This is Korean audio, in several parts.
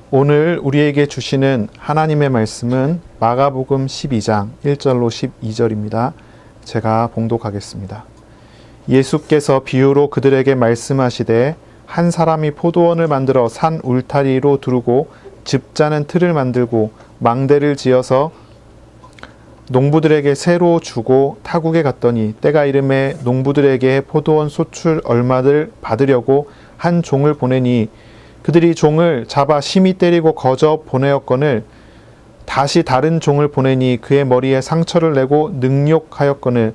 오늘 우리에게 주시는 하나님의 말씀은 마가복음 12장 1절로 12절입니다. 제가 봉독하겠습니다. 예수께서 비유로 그들에게 말씀하시되 한 사람이 포도원을 만들어 산 울타리로 두르고 즙자는 틀을 만들고 망대를 지어서 농부들에게 새로 주고 타국에 갔더니 때가 이름에 농부들에게 포도원 소출 얼마를 받으려고 한 종을 보내니 그들이 종을 잡아 심히 때리고 거저 보내었거늘 다시 다른 종을 보내니 그의 머리에 상처를 내고 능욕하였거늘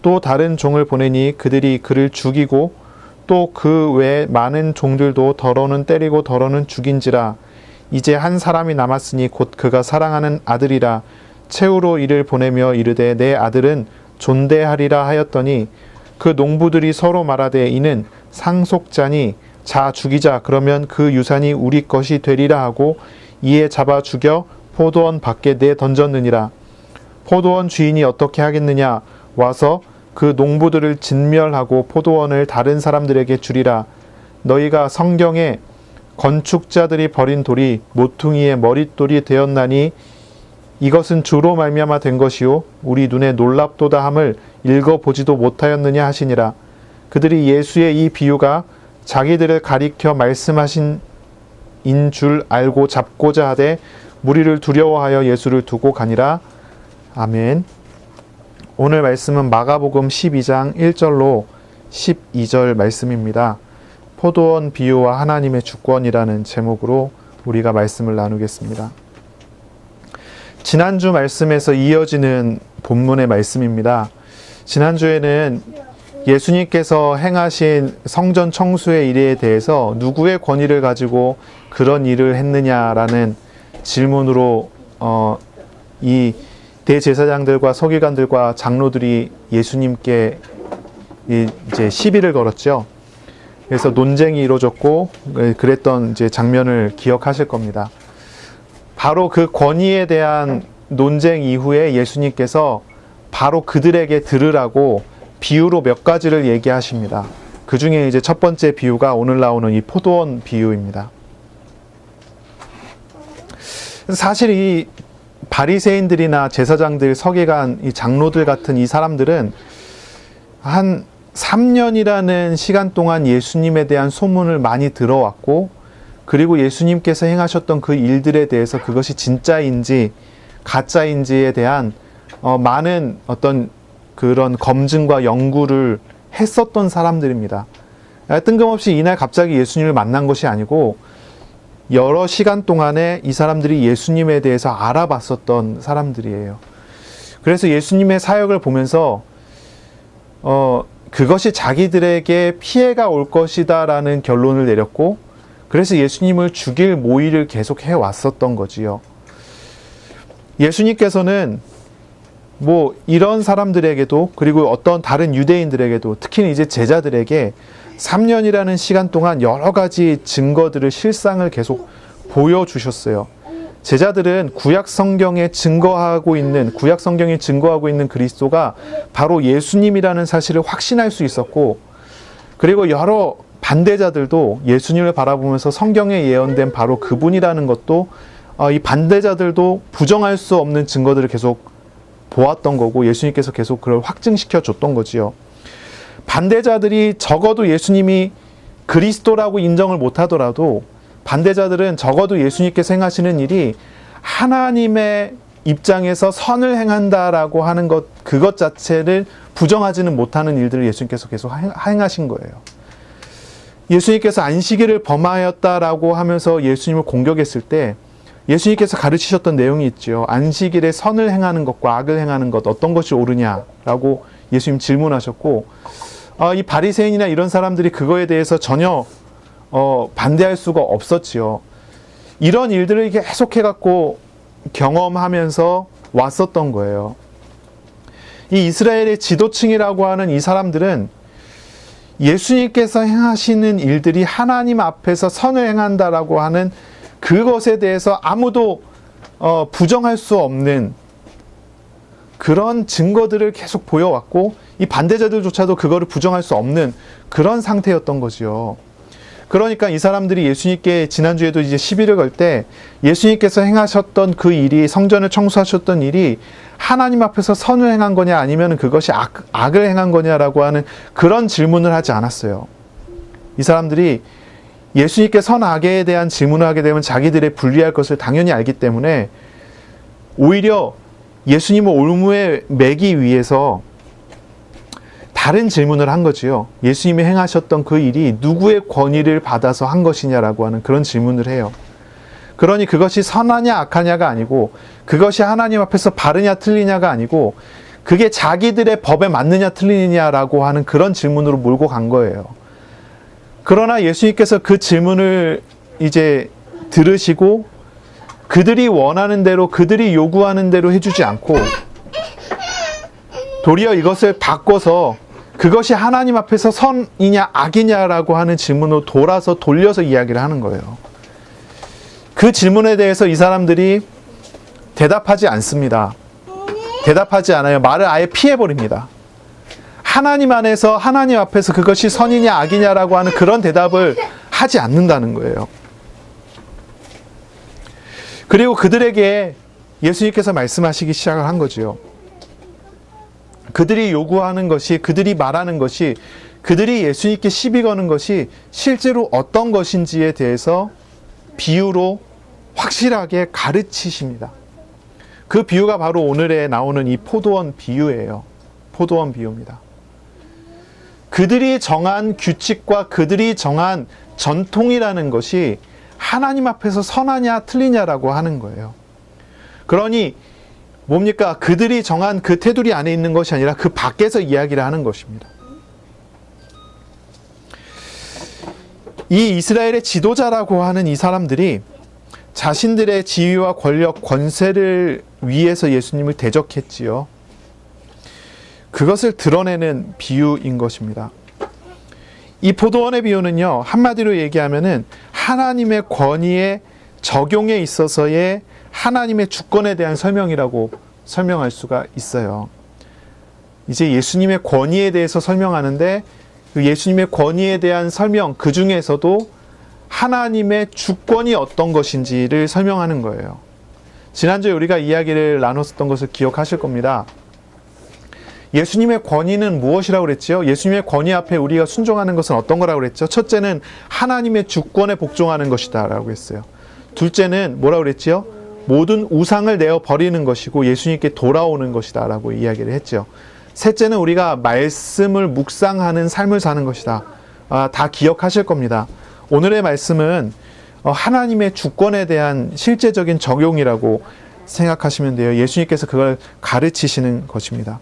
또 다른 종을 보내니 그들이 그를 죽이고 또 그 외 많은 종들도 더러는 때리고 더러는 죽인지라. 이제 한 사람이 남았으니 곧 그가 사랑하는 아들이라. 최후로 이를 보내며 이르되 내 아들은 존대하리라 하였더니 그 농부들이 서로 말하되 이는 상속자니 자 죽이자. 그러면 그 유산이 우리 것이 되리라 하고 이에 잡아 죽여 포도원 밖에 내던졌느니라. 포도원 주인이 어떻게 하겠느냐. 와서 그 농부들을 진멸하고 포도원을 다른 사람들에게 주리라. 너희가 성경에 건축자들이 버린 돌이 모퉁이의 머릿돌이 되었나니 이것은 주로 말미암아 된 것이요 우리 눈에 놀랍도다 함을 읽어보지도 못하였느냐 하시니라. 그들이 예수의 이 비유가 자기들을 가리켜 말씀하신 인 줄 알고 잡고자 하되 무리를 두려워하여 예수를 두고 가니라. 아멘. 오늘 말씀은 마가복음 12장 1절로 12절 말씀입니다. 포도원 비유와 하나님의 주권이라는 제목으로 우리가 말씀을 나누겠습니다. 지난주 말씀에서 이어지는 본문의 말씀입니다. 지난주에는 예수님께서 행하신 성전 청수의 일에 대해서 누구의 권위를 가지고 그런 일을 했느냐라는 질문으로 이 대제사장들과 서기관들과 장로들이 예수님께 이제 시비를 걸었죠. 그래서 논쟁이 이루어졌고 그랬던 이제 장면을 기억하실 겁니다. 바로 그 권위에 대한 논쟁 이후에 예수님께서 바로 그들에게 들으라고 비유로 몇 가지를 얘기하십니다. 그 중에 이제 첫 번째 비유가 오늘 나오는 이 포도원 비유입니다. 사실 이 바리새인들이나 제사장들, 서기관, 이 장로들 같은 이 사람들은 한 3년이라는 시간 동안 예수님에 대한 소문을 많이 들어왔고, 그리고 예수님께서 행하셨던 그 일들에 대해서 그것이 진짜인지 가짜인지에 대한 많은 어떤 그런 검증과 연구를 했었던 사람들입니다. 뜬금없이 이날 갑자기 예수님을 만난 것이 아니고 여러 시간 동안에 이 사람들이 예수님에 대해서 알아봤었던 사람들이에요. 그래서 예수님의 사역을 보면서 그것이 자기들에게 피해가 올 것이다 라는 결론을 내렸고, 그래서 예수님을 죽일 모의를 계속 해왔었던 거지요. 예수님께서는 뭐 이런 사람들에게도, 그리고 어떤 다른 유대인들에게도, 특히 이제 제자들에게 3년이라는 시간 동안 여러 가지 증거들을, 실상을 계속 보여주셨어요. 제자들은 구약 성경이 증거하고 있는 그리스도가 바로 예수님이라는 사실을 확신할 수 있었고, 그리고 여러 반대자들도 예수님을 바라보면서 성경에 예언된 바로 그분이라는 것도 이 반대자들도 부정할 수 없는 증거들을 계속 보았던 거고, 예수님께서 계속 그걸 확증시켜 줬던 거지요. 반대자들이 적어도 예수님이 그리스도라고 인정을 못하더라도 반대자들은 적어도 예수님께서 행하시는 일이 하나님의 입장에서 선을 행한다라고 하는 것, 그것 자체를 부정하지는 못하는 일들을 예수님께서 계속 행하신 거예요. 예수님께서 안식일을 범하였다라고 하면서 예수님을 공격했을 때 예수님께서 가르치셨던 내용이 있죠. 안식일에 선을 행하는 것과 악을 행하는 것, 어떤 것이 옳으냐라고 예수님 질문하셨고, 이 바리새인이나 이런 사람들이 그거에 대해서 전혀 반대할 수가 없었지요. 이런 일들을 계속해갖고 경험하면서 왔었던 거예요. 이 이스라엘의 지도층이라고 하는 이 사람들은 예수님께서 행하시는 일들이 하나님 앞에서 선을 행한다라고 하는 그것에 대해서 아무도 부정할 수 없는 그런 증거들을 계속 보여왔고, 이 반대자들조차도 그거를 부정할 수 없는 그런 상태였던 거지요. 그러니까 이 사람들이 예수님께 지난주에도 이제 시비를 걸 때 예수님께서 행하셨던 그 일이, 성전을 청소하셨던 일이 하나님 앞에서 선을 행한 거냐 아니면 그것이 악을 행한 거냐라고 하는 그런 질문을 하지 않았어요. 이 사람들이 예수님께 선악에 대한 질문을 하게 되면 자기들의 불리할 것을 당연히 알기 때문에 오히려 예수님을 올무에 매기 위해서 다른 질문을 한 거지요. 예수님이 행하셨던 그 일이 누구의 권위를 받아서 한 것이냐라고 하는 그런 질문을 해요. 그러니 그것이 선하냐 악하냐가 아니고, 그것이 하나님 앞에서 바르냐 틀리냐가 아니고, 그게 자기들의 법에 맞느냐 틀리냐라고 하는 그런 질문으로 몰고 간 거예요. 그러나 예수님께서 그 질문을 이제 들으시고 그들이 원하는 대로, 그들이 요구하는 대로 해주지 않고 도리어 이것을 바꿔서 그것이 하나님 앞에서 선이냐 악이냐라고 하는 질문으로 돌려서 이야기를 하는 거예요. 그 질문에 대해서 이 사람들이 대답하지 않습니다. 대답하지 않아요. 말을 아예 피해버립니다. 하나님 안에서, 하나님 앞에서 그것이 선이냐 악이냐라고 하는 그런 대답을 하지 않는다는 거예요. 그리고 그들에게 예수님께서 말씀하시기 시작을 한 거지요. 그들이 요구하는 것이, 그들이 말하는 것이, 그들이 예수님께 시비 거는 것이 실제로 어떤 것인지에 대해서 비유로 확실하게 가르치십니다. 그 비유가 바로 오늘에 나오는 이 포도원 비유예요. 포도원 비유입니다. 그들이 정한 규칙과 그들이 정한 전통이라는 것이 하나님 앞에서 선하냐 틀리냐라고 하는 거예요. 그러니 뭡니까? 그들이 정한 그 테두리 안에 있는 것이 아니라 그 밖에서 이야기를 하는 것입니다. 이 이스라엘의 지도자라고 하는 이 사람들이 자신들의 지위와 권력, 권세를 위해서 예수님을 대적했지요. 그것을 드러내는 비유인 것입니다. 이 포도원의 비유는요, 한마디로 얘기하면은 하나님의 권위의 적용에 있어서의 하나님의 주권에 대한 설명이라고 설명할 수가 있어요. 이제 예수님의 권위에 대해서 설명하는데 그 예수님의 권위에 대한 설명, 그 중에서도 하나님의 주권이 어떤 것인지를 설명하는 거예요. 지난주에 우리가 이야기를 나눴었던 것을 기억하실 겁니다. 예수님의 권위는 무엇이라고 그랬죠? 예수님의 권위 앞에 우리가 순종하는 것은 어떤 거라고 그랬죠? 첫째는 하나님의 주권에 복종하는 것이다 라고 했어요. 둘째는 뭐라고 그랬죠? 모든 우상을 내어 버리는 것이고 예수님께 돌아오는 것이다 라고 이야기를 했죠. 셋째는 우리가 말씀을 묵상하는 삶을 사는 것이다. 다 기억하실 겁니다. 오늘의 말씀은 하나님의 주권에 대한 실제적인 적용이라고 생각하시면 돼요. 예수님께서 그걸 가르치시는 것입니다.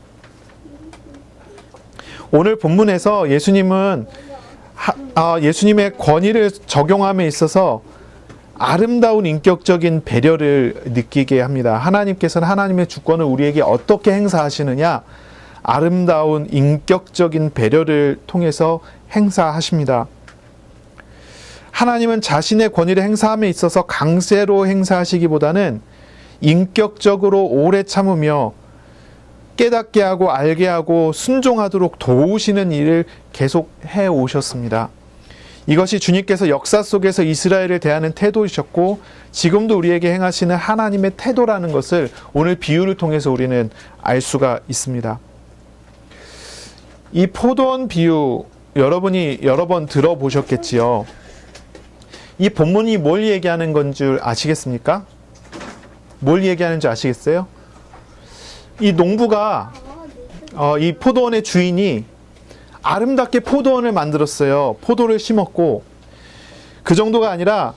오늘 본문에서 예수님은 예수님의 권위를 적용함에 있어서 아름다운 인격적인 배려를 느끼게 합니다. 하나님께서는 하나님의 주권을 우리에게 어떻게 행사하시느냐? 아름다운 인격적인 배려를 통해서 행사하십니다. 하나님은 자신의 권위를 행사함에 있어서 강세로 행사하시기보다는 인격적으로 오래 참으며 깨닫게 하고 알게 하고 순종하도록 도우시는 일을 계속 해 오셨습니다. 이것이 주님께서 역사 속에서 이스라엘을 대하는 태도이셨고 지금도 우리에게 행하시는 하나님의 태도라는 것을 오늘 비유를 통해서 우리는 알 수가 있습니다. 이 포도원 비유 여러분이 여러 번 들어보셨겠지요. 이 본문이 뭘 얘기하는 건 줄 아시겠습니까? 뭘 얘기하는 줄 아시겠어요? 이 농부가 이 포도원의 주인이 아름답게 포도원을 만들었어요. 포도를 심었고 그 정도가 아니라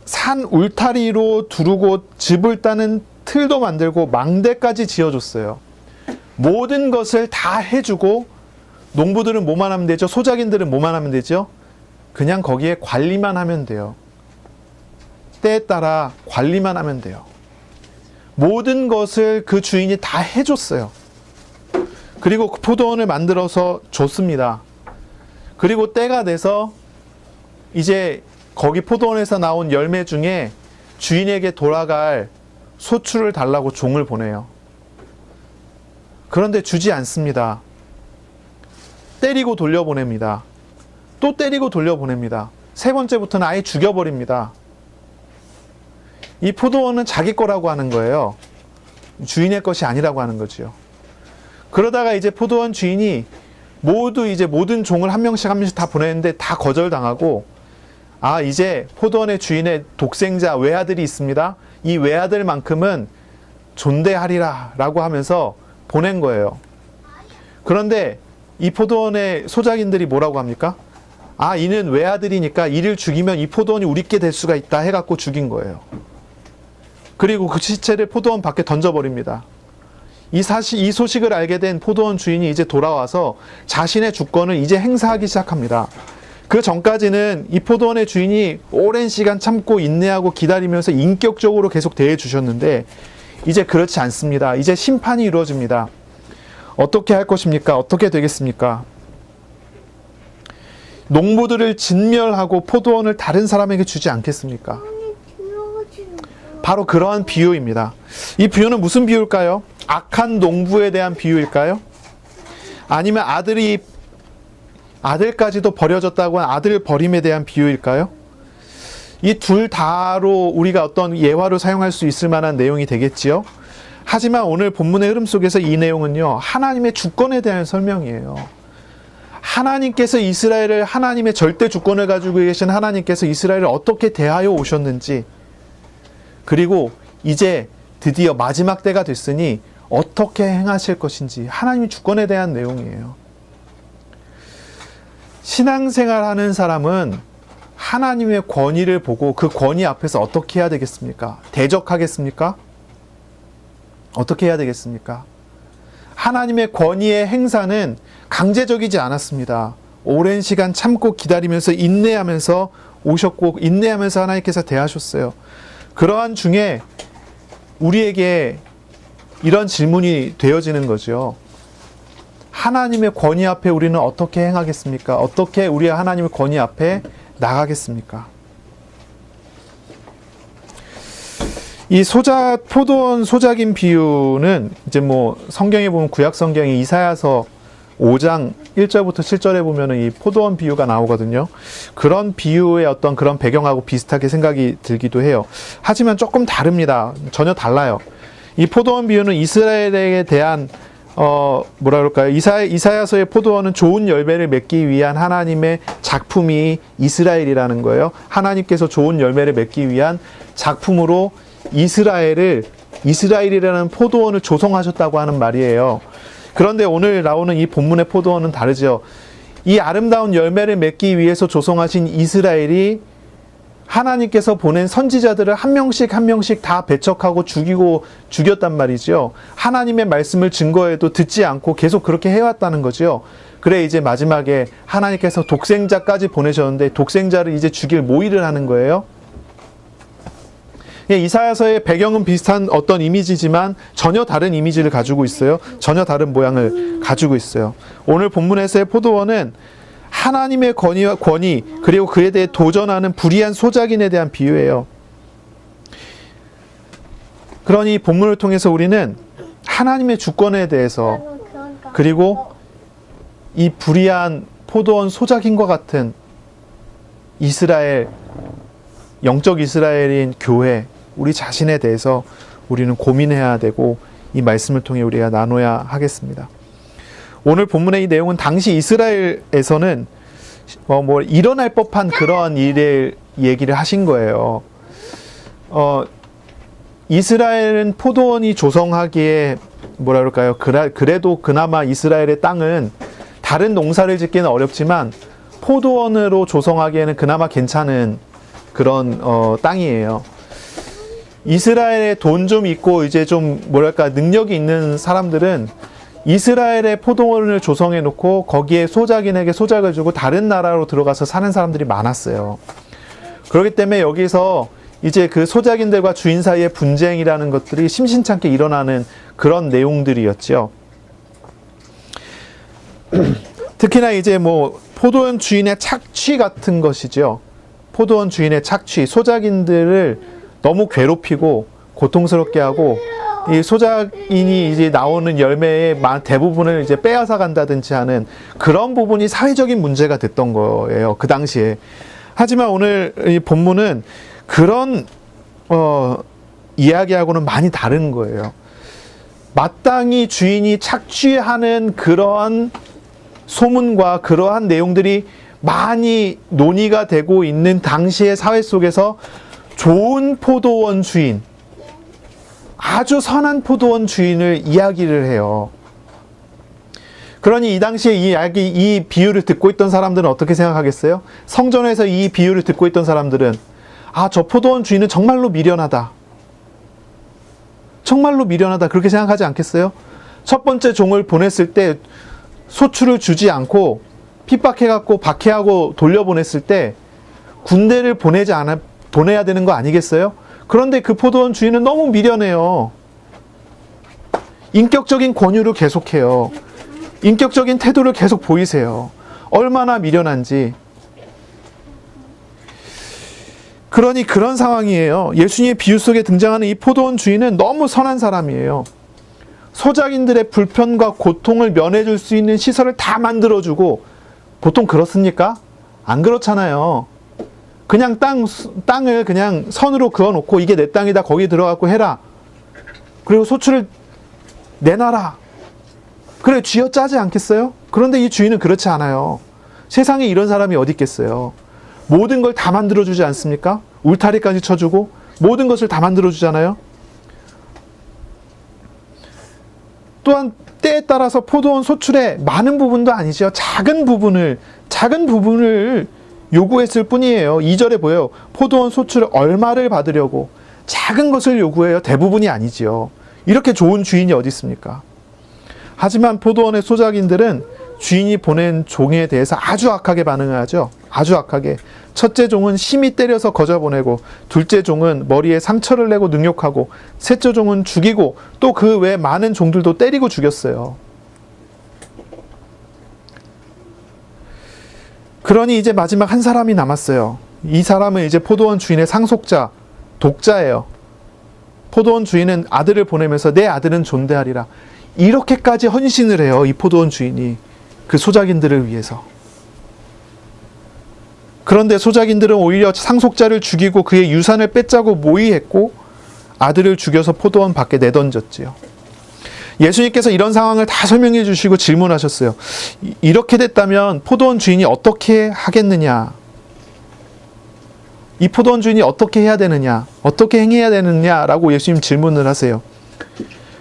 산 울타리로 두르고 즙을 따는 틀도 만들고 망대까지 지어줬어요. 모든 것을 다 해주고 농부들은 뭐만 하면 되죠? 소작인들은 뭐만 하면 되죠? 그냥 거기에 관리만 하면 돼요. 때에 따라 관리만 하면 돼요. 모든 것을 그 주인이 다 해줬어요. 그리고 그 포도원을 만들어서 줬습니다. 그리고 때가 돼서 이제 거기 포도원에서 나온 열매 중에 주인에게 돌아갈 소출을 달라고 종을 보내요. 그런데 주지 않습니다. 때리고 돌려보냅니다. 또 때리고 돌려보냅니다. 세 번째부터는 아예 죽여버립니다. 이 포도원은 자기 거라고 하는 거예요. 주인의 것이 아니라고 하는 거지요. 그러다가 이제 포도원 주인이 모두 이제 모든 종을 한 명씩 다 보내는데 다 거절당하고, 이제 포도원의 주인의 독생자 외아들이 있습니다. 이 외아들만큼은 존대하리라 라고 하면서 보낸 거예요. 그런데 이 포도원의 소작인들이 뭐라고 합니까? 이는 외아들이니까 이를 죽이면 이 포도원이 우리께 될 수가 있다 해갖고 죽인 거예요. 그리고 그 시체를 포도원 밖에 던져버립니다. 이 소식을 알게 된 포도원 주인이 이제 돌아와서 자신의 주권을 이제 행사하기 시작합니다. 그 전까지는 이 포도원의 주인이 오랜 시간 참고 인내하고 기다리면서 인격적으로 계속 대해 주셨는데, 이제 그렇지 않습니다. 이제 심판이 이루어집니다. 어떻게 할 것입니까? 어떻게 되겠습니까? 농부들을 진멸하고 포도원을 다른 사람에게 주지 않겠습니까? 바로 그러한 비유입니다. 이 비유는 무슨 비유일까요? 악한 농부에 대한 비유일까요? 아니면 아들까지도 버려졌다고 한 아들 버림에 대한 비유일까요? 이 둘 다로 우리가 어떤 예화로 사용할 수 있을 만한 내용이 되겠지요. 하지만 오늘 본문의 흐름 속에서 이 내용은요, 하나님의 주권에 대한 설명이에요. 하나님께서 이스라엘을, 하나님의 절대 주권을 가지고 계신 하나님께서 이스라엘을 어떻게 대하여 오셨는지, 그리고 이제 드디어 마지막 때가 됐으니 어떻게 행하실 것인지, 하나님의 주권에 대한 내용이에요. 신앙생활하는 사람은 하나님의 권위를 보고 그 권위 앞에서 어떻게 해야 되겠습니까? 대적하겠습니까? 어떻게 해야 되겠습니까? 하나님의 권위의 행사는 강제적이지 않았습니다. 오랜 시간 참고 기다리면서 인내하면서 오셨고, 인내하면서 하나님께서 대하셨어요. 그러한 중에 우리에게 이런 질문이 되어지는 거죠. 하나님의 권위 앞에 우리는 어떻게 행하겠습니까? 어떻게 우리 하나님의 권위 앞에 나가겠습니까? 이 포도원 소작인 비유는 이제 성경에 보면 구약 성경에 이사야서 5장 1절부터 7절에 보면은 이 포도원 비유가 나오거든요. 그런 비유의 어떤 그런 배경하고 비슷하게 생각이 들기도 해요. 하지만 조금 다릅니다. 전혀 달라요. 이 포도원 비유는 이스라엘에 대한 이사야서의 포도원은 좋은 열매를 맺기 위한 하나님의 작품이 이스라엘이라는 거예요. 하나님께서 좋은 열매를 맺기 위한 작품으로 이스라엘이라는 포도원을 조성하셨다고 하는 말이에요. 그런데 오늘 나오는 이 본문의 포도원은 다르죠. 이 아름다운 열매를 맺기 위해서 조성하신 이스라엘이 하나님께서 보낸 선지자들을 한 명씩 다 배척하고 죽였단 말이죠. 하나님의 말씀을 증거해도 듣지 않고 계속 그렇게 해왔다는 거죠. 그래 이제 마지막에 하나님께서 독생자까지 보내셨는데 독생자를 이제 죽일 모의를 하는 거예요. 이사야서의 배경은 비슷한 어떤 이미지지만 전혀 다른 이미지를 가지고 있어요. 전혀 다른 모양을 가지고 있어요. 오늘 본문에서의 포도원은 하나님의 권위 그리고 그에 대해 도전하는 불의한 소작인에 대한 비유예요. 그러니 본문을 통해서 우리는 하나님의 주권에 대해서, 그리고 이 불의한 포도원 소작인과 같은 이스라엘, 영적 이스라엘인 교회, 우리 자신에 대해서 우리는 고민해야 되고 이 말씀을 통해 우리가 나눠야 하겠습니다. 오늘 본문의 이 내용은 당시 이스라엘에서는 일어날 법한 그러한 일을 얘기를 하신 거예요. 이스라엘은 포도원이 조성하기에 그래도 그나마 이스라엘의 땅은 다른 농사를 짓기는 어렵지만 포도원으로 조성하기에는 그나마 괜찮은 그런 땅이에요. 이스라엘에 돈 좀 있고 이제 좀 능력이 있는 사람들은 이스라엘의 포도원을 조성해 놓고 거기에 소작인에게 소작을 주고 다른 나라로 들어가서 사는 사람들이 많았어요. 그렇기 때문에 여기서 이제 그 소작인들과 주인 사이의 분쟁이라는 것들이 심심찮게 일어나는 그런 내용들이었죠. 특히나 이제 포도원 주인의 착취 같은 것이죠. 포도원 주인의 착취, 소작인들을 너무 괴롭히고 고통스럽게 하고 이 소작인이 이제 나오는 열매의 대부분을 이제 빼앗아 간다든지 하는 그런 부분이 사회적인 문제가 됐던 거예요. 그 당시에. 하지만 오늘 이 본문은 그런 이야기하고는 많이 다른 거예요. 마땅히 주인이 착취하는 그러한 소문과 그러한 내용들이 많이 논의가 되고 있는 당시의 사회 속에서 좋은 포도원 주인, 아주 선한 포도원 주인을 이야기를 해요. 그러니 이 당시에 이 비유를 듣고 있던 사람들은 어떻게 생각하겠어요? 성전에서 이 비유를 듣고 있던 사람들은 저 포도원 주인은 정말로 미련하다. 정말로 미련하다. 그렇게 생각하지 않겠어요? 첫 번째 종을 보냈을 때 소출을 주지 않고 핍박해갖고 박해하고 돌려보냈을 때 군대를 보내야 되는 거 아니겠어요? 그런데 그 포도원 주인은 너무 미련해요. 인격적인 권유를 계속해요. 인격적인 태도를 계속 보이세요. 얼마나 미련한지. 그러니 그런 상황이에요. 예수님의 비유 속에 등장하는 이 포도원 주인은 너무 선한 사람이에요. 소작인들의 불편과 고통을 면해줄 수 있는 시설을 다 만들어주고, 보통 그렇습니까? 안 그렇잖아요. 그냥 땅을 그냥 선으로 그어놓고 이게 내 땅이다, 거기 들어가고 해라. 그리고 소출을 내놔라. 그래, 쥐어짜지 않겠어요? 그런데 이 주인은 그렇지 않아요. 세상에 이런 사람이 어디 있겠어요? 모든 걸 다 만들어주지 않습니까? 울타리까지 쳐주고 모든 것을 다 만들어주잖아요. 또한 때에 따라서 포도원 소출의 많은 부분도 아니죠. 작은 부분을 요구했을 뿐이에요. 2절에 보여요. 포도원 소출 얼마를 받으려고 작은 것을 요구해요. 대부분이 아니지요. 이렇게 좋은 주인이 어디 있습니까? 하지만 포도원의 소작인들은 주인이 보낸 종에 대해서 아주 악하게 반응을 하죠. 아주 악하게. 첫째 종은 심히 때려서 거저보내고, 둘째 종은 머리에 상처를 내고 능욕하고, 셋째 종은 죽이고, 또 그 외 많은 종들도 때리고 죽였어요. 그러니 이제 마지막 한 사람이 남았어요. 이 사람은 이제 포도원 주인의 상속자, 독자예요. 포도원 주인은 아들을 보내면서 내 아들은 존대하리라. 이렇게까지 헌신을 해요. 이 포도원 주인이 그 소작인들을 위해서. 그런데 소작인들은 오히려 상속자를 죽이고 그의 유산을 뺏자고 모의했고 아들을 죽여서 포도원 밖에 내던졌지요. 예수님께서 이런 상황을 다 설명해 주시고 질문하셨어요. 이렇게 됐다면 포도원 주인이 어떻게 하겠느냐? 이 포도원 주인이 어떻게 해야 되느냐? 어떻게 행해야 되느냐라고 예수님 질문을 하세요.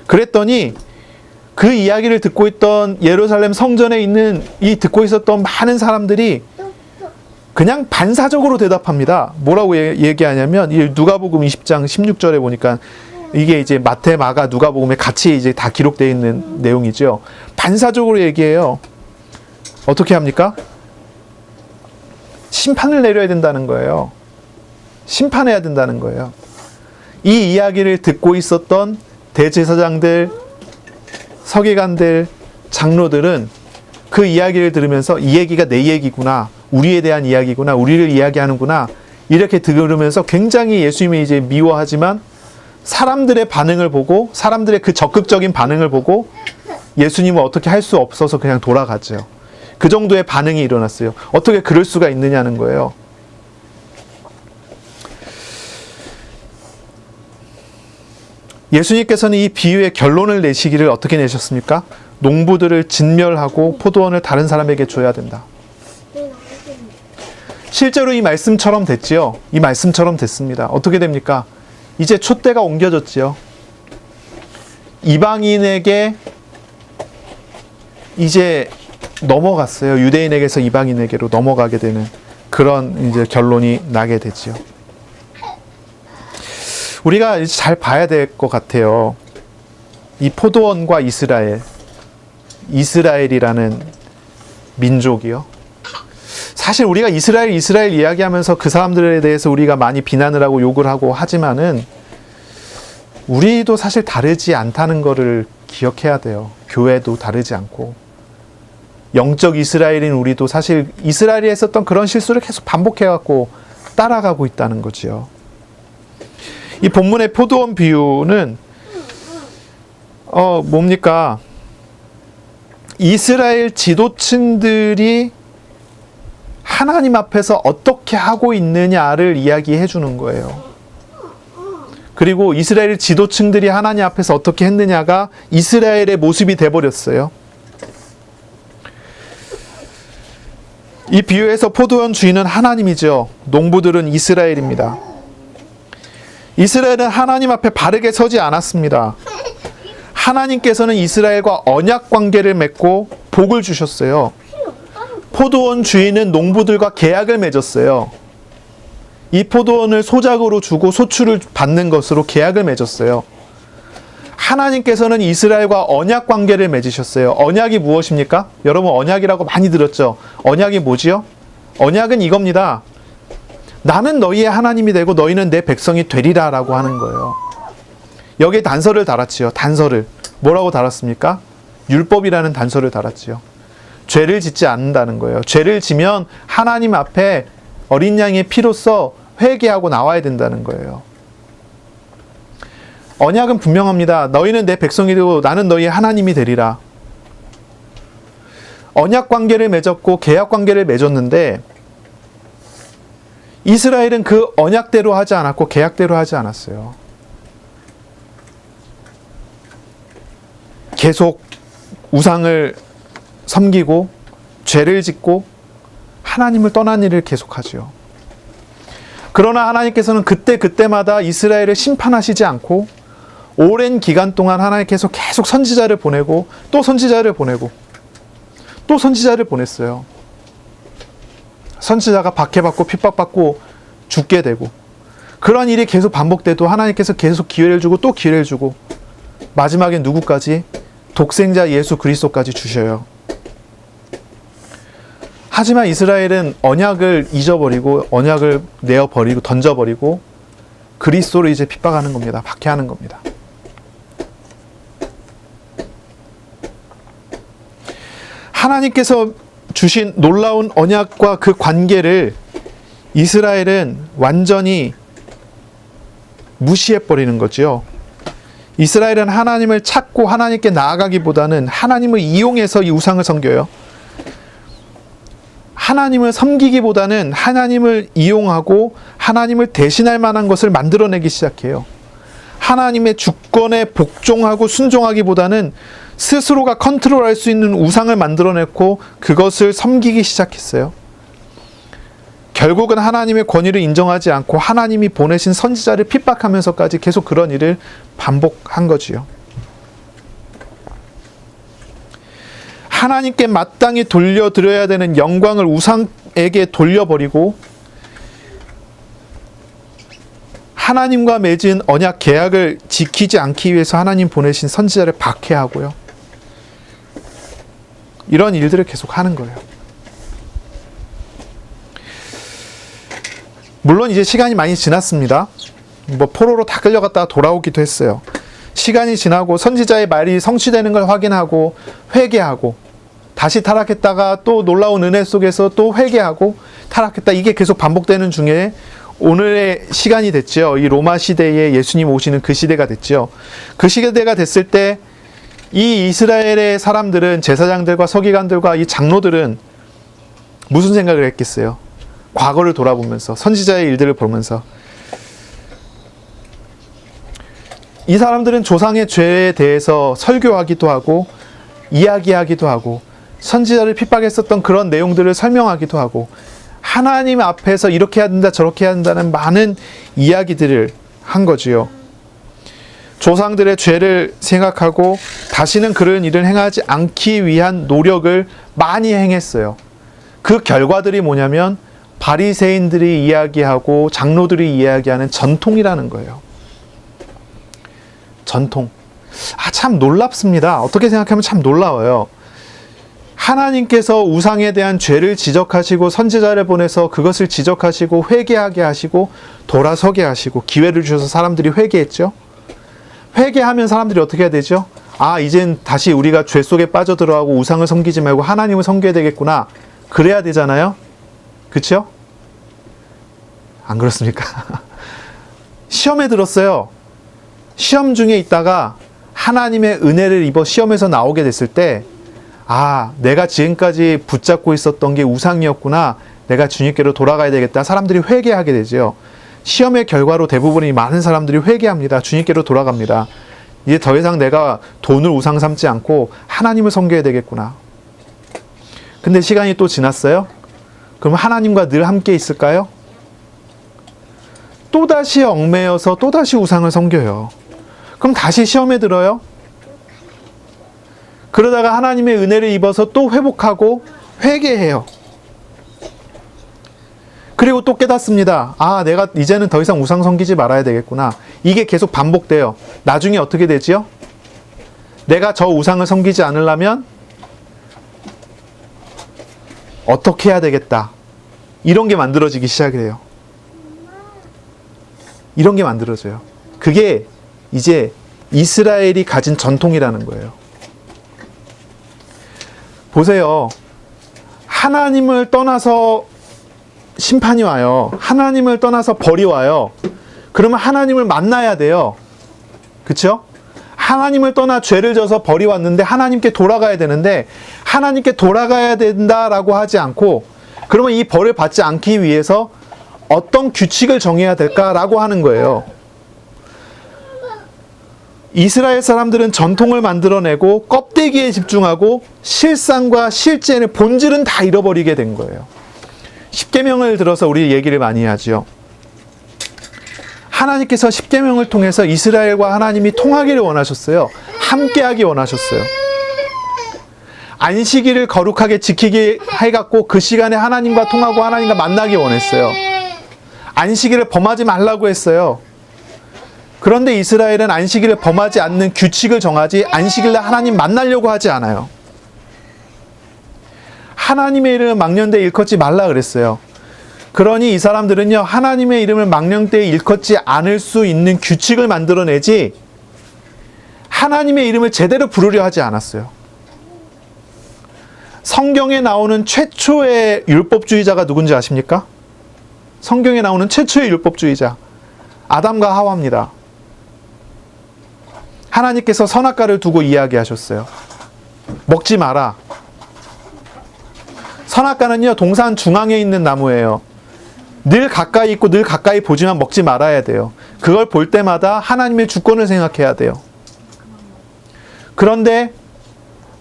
그랬더니 그 이야기를 듣고 있던 예루살렘 성전에 있는 듣고 있었던 많은 사람들이 그냥 반사적으로 대답합니다. 뭐라고 얘기하냐면, 누가복음 20장 16절에 보니까 이게 이제 마태, 마가, 누가복음에 같이 이제 다 기록되어 있는 내용이죠. 반사적으로 얘기해요. 어떻게 합니까? 심판을 내려야 된다는 거예요. 심판해야 된다는 거예요. 이 이야기를 듣고 있었던 대제사장들, 서기관들, 장로들은 그 이야기를 들으면서 이 얘기가 내 얘기구나, 우리에 대한 이야기구나, 우리를 이야기하는구나, 이렇게 들으면서 굉장히 예수님이 이제 미워하지만 사람들의 반응을 보고, 사람들의 그 적극적인 반응을 보고 예수님은 어떻게 할 수 없어서 그냥 돌아가죠. 그 정도의 반응이 일어났어요. 어떻게 그럴 수가 있느냐는 거예요. 예수님께서는 이 비유의 결론을 내시기를 어떻게 내셨습니까? 농부들을 진멸하고 포도원을 다른 사람에게 줘야 된다. 실제로 이 말씀처럼 됐지요. 이 말씀처럼 됐습니다. 어떻게 됩니까? 이제 촛대가 옮겨졌지요. 이방인에게 이제 넘어갔어요. 유대인에게서 이방인에게로 넘어가게 되는 그런 이제 결론이 나게 되지요. 우리가 잘 봐야 될 것 같아요. 이 포도원과 이스라엘이라는 민족이요. 사실 우리가 이스라엘 이야기하면서 그 사람들에 대해서 우리가 많이 비난을 하고 욕을 하고 하지만은 우리도 사실 다르지 않다는 것을 기억해야 돼요. 교회도 다르지 않고. 영적 이스라엘인 우리도 사실 이스라엘이 했었던 그런 실수를 계속 반복해갖고 따라가고 있다는 거지요. 이 본문의 포도원 비유는 뭡니까? 이스라엘 지도층들이 하나님 앞에서 어떻게 하고 있느냐를 이야기해 주는 거예요. 그리고 이스라엘 지도층들이 하나님 앞에서 어떻게 했느냐가 이스라엘의 모습이 돼버렸어요. 이 비유에서 포도원 주인은 하나님이죠. 농부들은 이스라엘입니다. 이스라엘은 하나님 앞에 바르게 서지 않았습니다. 하나님께서는 이스라엘과 언약 관계를 맺고 복을 주셨어요. 포도원 주인은 농부들과 계약을 맺었어요. 이 포도원을 소작으로 주고 소출을 받는 것으로 계약을 맺었어요. 하나님께서는 이스라엘과 언약 관계를 맺으셨어요. 언약이 무엇입니까? 여러분 언약이라고 많이 들었죠? 언약이 뭐지요? 언약은 이겁니다. 나는 너희의 하나님이 되고 너희는 내 백성이 되리라 라고 하는 거예요. 여기에 단서를 달았지요. 단서를. 뭐라고 달았습니까? 율법이라는 단서를 달았지요. 죄를 짓지 않는다는 거예요. 죄를 지면 하나님 앞에 어린 양의 피로써 회개하고 나와야 된다는 거예요. 언약은 분명합니다. 너희는 내 백성이 되고 나는 너희의 하나님이 되리라. 언약 관계를 맺었고 계약 관계를 맺었는데 이스라엘은 그 언약대로 하지 않았고 계약대로 하지 않았어요. 계속 우상을 섬기고 죄를 짓고 하나님을 떠난 일을 계속하지요. 그러나 하나님께서는 그때마다 이스라엘을 심판하시지 않고 오랜 기간 동안 하나님께서 계속 선지자를 보내고 또 선지자를 보내고 또 선지자를 보냈어요. 선지자가 박해받고 핍박받고 죽게 되고 그런 일이 계속 반복돼도 하나님께서 계속 기회를 주고 또 기회를 주고 마지막에 누구까지? 독생자 예수 그리스도까지 주셔요. 하지만 이스라엘은 언약을 잊어버리고 언약을 내어버리고 던져버리고 그리스도를 이제 핍박하는 겁니다. 박해하는 겁니다. 하나님께서 주신 놀라운 언약과 그 관계를 이스라엘은 완전히 무시해버리는 거죠. 이스라엘은 하나님을 찾고 하나님께 나아가기보다는 하나님을 이용해서 이 우상을 섬겨요. 하나님을 섬기기보다는 하나님을 이용하고 하나님을 대신할 만한 것을 만들어내기 시작해요. 하나님의 주권에 복종하고 순종하기보다는 스스로가 컨트롤할 수 있는 우상을 만들어냈고 그것을 섬기기 시작했어요. 결국은 하나님의 권위를 인정하지 않고 하나님이 보내신 선지자를 핍박하면서까지 계속 그런 일을 반복한 거지요. 하나님께 마땅히 돌려드려야 되는 영광을 우상에게 돌려버리고 하나님과 맺은 언약 계약을 지키지 않기 위해서 하나님 보내신 선지자를 박해하고요. 이런 일들을 계속 하는 거예요. 물론 이제 시간이 많이 지났습니다. 포로로 다 끌려갔다가 돌아오기도 했어요. 시간이 지나고 선지자의 말이 성취되는 걸 확인하고 회개하고 다시 타락했다가 또 놀라운 은혜 속에서 또 회개하고 타락했다. 이게 계속 반복되는 중에 오늘의 시간이 됐죠. 이 로마 시대에 예수님 오시는 그 시대가 됐죠. 그 시대가 됐을 때 이 이스라엘의 사람들은 제사장들과 서기관들과 이 장로들은 무슨 생각을 했겠어요? 과거를 돌아보면서 선지자의 일들을 보면서 이 사람들은 조상의 죄에 대해서 설교하기도 하고 이야기하기도 하고 선지자를 핍박했었던 그런 내용들을 설명하기도 하고 하나님 앞에서 이렇게 해야 된다 저렇게 해야 된다는 많은 이야기들을 한 거지요. 조상들의 죄를 생각하고 다시는 그런 일을 행하지 않기 위한 노력을 많이 행했어요. 그 결과들이 뭐냐면 바리새인들이 이야기하고 장로들이 이야기하는 전통이라는 거예요. 전통. 참 놀랍습니다. 어떻게 생각하면 참 놀라워요. 하나님께서 우상에 대한 죄를 지적하시고 선지자를 보내서 그것을 지적하시고 회개하게 하시고 돌아서게 하시고 기회를 주셔서 사람들이 회개했죠. 회개하면 사람들이 어떻게 해야 되죠? 이젠 다시 우리가 죄 속에 빠져들어가고 우상을 섬기지 말고 하나님을 섬겨야 되겠구나. 그래야 되잖아요. 그렇죠? 안 그렇습니까? 시험에 들었어요. 시험 중에 있다가 하나님의 은혜를 입어 시험에서 나오게 됐을 때, 아, 내가 지금까지 붙잡고 있었던 게 우상이었구나. 내가 주님께로 돌아가야 되겠다. 사람들이 회개하게 되죠. 시험의 결과로 대부분이 많은 사람들이 회개합니다. 주님께로 돌아갑니다. 이제 더 이상 내가 돈을 우상 삼지 않고 하나님을 섬겨야 되겠구나. 근데 시간이 또 지났어요? 그럼 하나님과 늘 함께 있을까요? 또다시 얽매여서 또다시 우상을 섬겨요. 그럼 다시 시험에 들어요? 그러다가 하나님의 은혜를 입어서 또 회복하고 회개해요. 그리고 또 깨닫습니다. 아, 내가 이제는 더 이상 우상 섬기지 말아야 되겠구나. 이게 계속 반복돼요. 나중에 어떻게 되지요? 내가 저 우상을 섬기지 않으려면 어떻게 해야 되겠다. 이런 게 만들어지기 시작해요. 이런 게 만들어져요. 그게 이제 이스라엘이 가진 전통이라는 거예요. 보세요. 하나님을 떠나서 심판이 와요. 하나님을 떠나서 벌이 와요. 그러면 하나님을 만나야 돼요. 그렇죠? 하나님을 떠나 죄를 져서 벌이 왔는데 하나님께 돌아가야 되는데, 하나님께 돌아가야 된다라고 하지 않고, 그러면 이 벌을 받지 않기 위해서 어떤 규칙을 정해야 될까라고 하는 거예요. 이스라엘 사람들은 전통을 만들어내고 껍데기에 집중하고 실상과 실제는 본질은 다 잃어버리게 된 거예요. 십계명을 들어서 우리 얘기를 많이 하죠. 하나님께서 십계명을 통해서 이스라엘과 하나님이 통하기를 원하셨어요. 함께하기 원하셨어요. 안식일을 거룩하게 지키게 해갖고 그 시간에 하나님과 통하고 하나님과 만나기 원했어요. 안식일을 범하지 말라고 했어요. 그런데 이스라엘은 안식일을 범하지 않는 규칙을 정하지 안식일날 하나님 만나려고 하지 않아요. 하나님의 이름을 망령되이 일컫지 말라 그랬어요. 그러니 이 사람들은요, 하나님의 이름을 망령되이 일컫지 않을 수 있는 규칙을 만들어내지 하나님의 이름을 제대로 부르려 하지 않았어요. 성경에 나오는 최초의 율법주의자가 누군지 아십니까? 성경에 나오는 최초의 율법주의자, 아담과 하와입니다. 하나님께서 선악과를 두고 이야기하셨어요. 먹지 마라. 선악과는요, 동산 중앙에 있는 나무예요. 늘 가까이 있고 늘 가까이 보지만 먹지 말아야 돼요. 그걸 볼 때마다 하나님의 주권을 생각해야 돼요. 그런데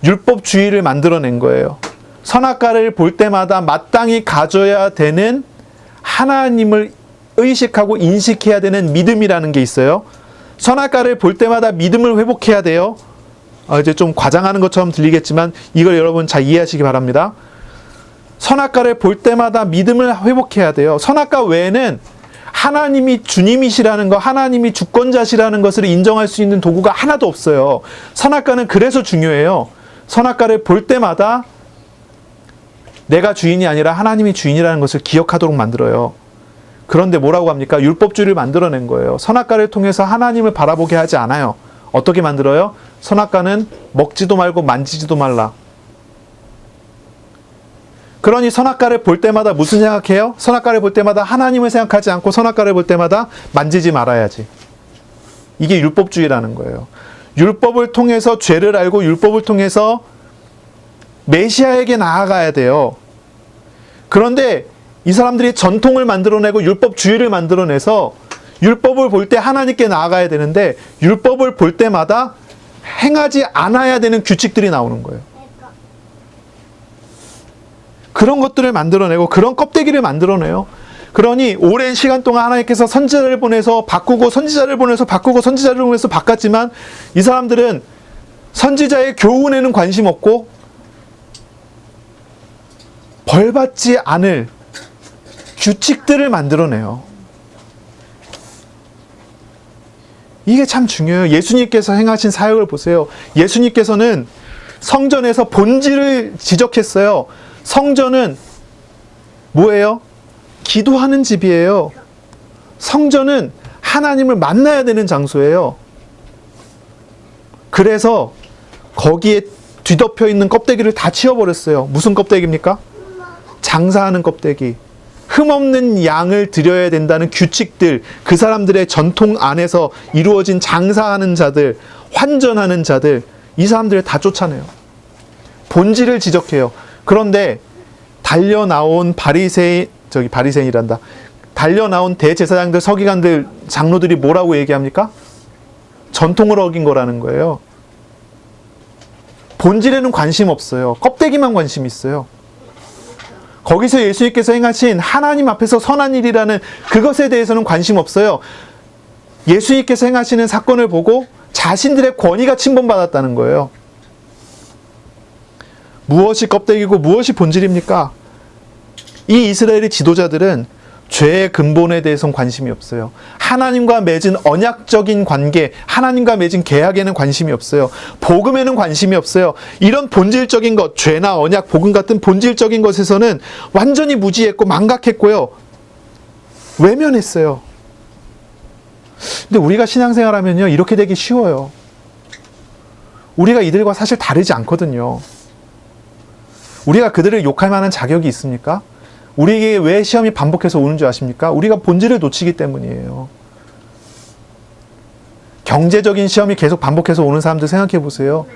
율법주의를 만들어낸 거예요. 선악과를 볼 때마다 마땅히 가져야 되는 하나님을 의식하고 인식해야 되는 믿음이라는 게 있어요. 선악과를 볼 때마다 믿음을 회복해야 돼요. 이제 좀 과장하는 것처럼 들리겠지만 이걸 여러분 잘 이해하시기 바랍니다. 선악과를 볼 때마다 믿음을 회복해야 돼요. 선악과 외에는 하나님이 주님이시라는 것, 하나님이 주권자시라는 것을 인정할 수 있는 도구가 하나도 없어요. 선악과는 그래서 중요해요. 선악과를 볼 때마다 내가 주인이 아니라 하나님이 주인이라는 것을 기억하도록 만들어요. 그런데 뭐라고 합니까? 율법주의를 만들어낸 거예요. 선악과를 통해서 하나님을 바라보게 하지 않아요. 어떻게 만들어요? 선악과는 먹지도 말고 만지지도 말라. 그러니 선악과를 볼 때마다 무슨 생각해요? 선악과를 볼 때마다 하나님을 생각하지 않고 선악과를 볼 때마다 만지지 말아야지. 이게 율법주의라는 거예요. 율법을 통해서 죄를 알고 율법을 통해서 메시아에게 나아가야 돼요. 그런데 이 사람들이 전통을 만들어내고 율법주의를 만들어내서 율법을 볼 때 하나님께 나아가야 되는데 율법을 볼 때마다 행하지 않아야 되는 규칙들이 나오는 거예요. 그런 것들을 만들어내고 그런 껍데기를 만들어내요. 그러니 오랜 시간 동안 하나님께서 선지자를 보내서 바꾸고 선지자를 보내서 바꾸고 선지자를 보내서 바꿨지만 이 사람들은 선지자의 교훈에는 관심 없고 벌받지 않을 규칙들을 만들어내요. 이게 참 중요해요. 예수님께서 행하신 사역을 보세요. 예수님께서는 성전에서 본질을 지적했어요. 성전은 뭐예요? 기도하는 집이에요. 성전은 하나님을 만나야 되는 장소예요. 그래서 거기에 뒤덮여 있는 껍데기를 다 치워버렸어요. 무슨 껍데기입니까? 장사하는 껍데기, 흠없는 양을 드려야 된다는 규칙들, 그 사람들의 전통 안에서 이루어진 장사하는 자들, 환전하는 자들, 이 사람들을 다 쫓아내요. 본질을 지적해요. 그런데 달려나온 바리새인이란다. 달려나온 대제사장들, 서기관들, 장로들이 뭐라고 얘기합니까? 전통을 어긴 거라는 거예요. 본질에는 관심 없어요. 껍데기만 관심 있어요. 거기서 예수님께서 행하신 하나님 앞에서 선한 일이라는 그것에 대해서는 관심 없어요. 예수님께서 행하시는 사건을 보고 자신들의 권위가 침범받았다는 거예요. 무엇이 껍데기고 무엇이 본질입니까? 이 이스라엘의 지도자들은 죄의 근본에 대해서는 관심이 없어요. 하나님과 맺은 언약적인 관계, 하나님과 맺은 계약에는 관심이 없어요. 복음에는 관심이 없어요. 이런 본질적인 것, 죄나 언약, 복음 같은 본질적인 것에서는 완전히 무지했고 망각했고요. 외면했어요. 근데 우리가 신앙생활하면요, 이렇게 되기 쉬워요. 우리가 이들과 사실 다르지 않거든요. 우리가 그들을 욕할 만한 자격이 있습니까? 우리에게 왜 시험이 반복해서 오는 줄 아십니까? 우리가 본질을 놓치기 때문이에요. 경제적인 시험이 계속 반복해서 오는 사람들 생각해 보세요.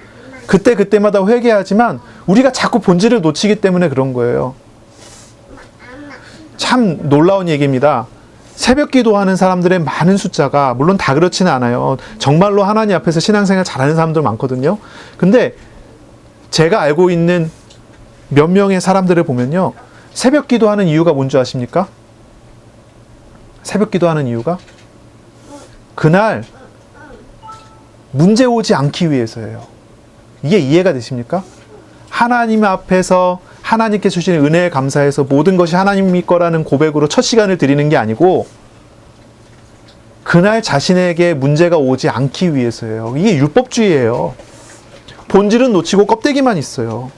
그때마다 회개하지만 우리가 자꾸 본질을 놓치기 때문에 그런 거예요. 참 놀라운 얘기입니다. 새벽 기도하는 사람들의 많은 숫자가, 물론 다 그렇지는 않아요. 정말로 하나님 앞에서 신앙생활 잘하는 사람들 많거든요. 근데 제가 알고 있는 몇 명의 사람들을 보면요, 새벽 기도하는 이유가 뭔지 아십니까? 새벽 기도하는 이유가 그날 문제 오지 않기 위해서예요. 이게 이해가 되십니까? 하나님 앞에서 하나님께 주신 은혜에 감사해서 모든 것이 하나님이 거라는 고백으로 첫 시간을 드리는 게 아니고 그날 자신에게 문제가 오지 않기 위해서예요. 이게 율법주의예요. 본질은 놓치고 껍데기만 있어요.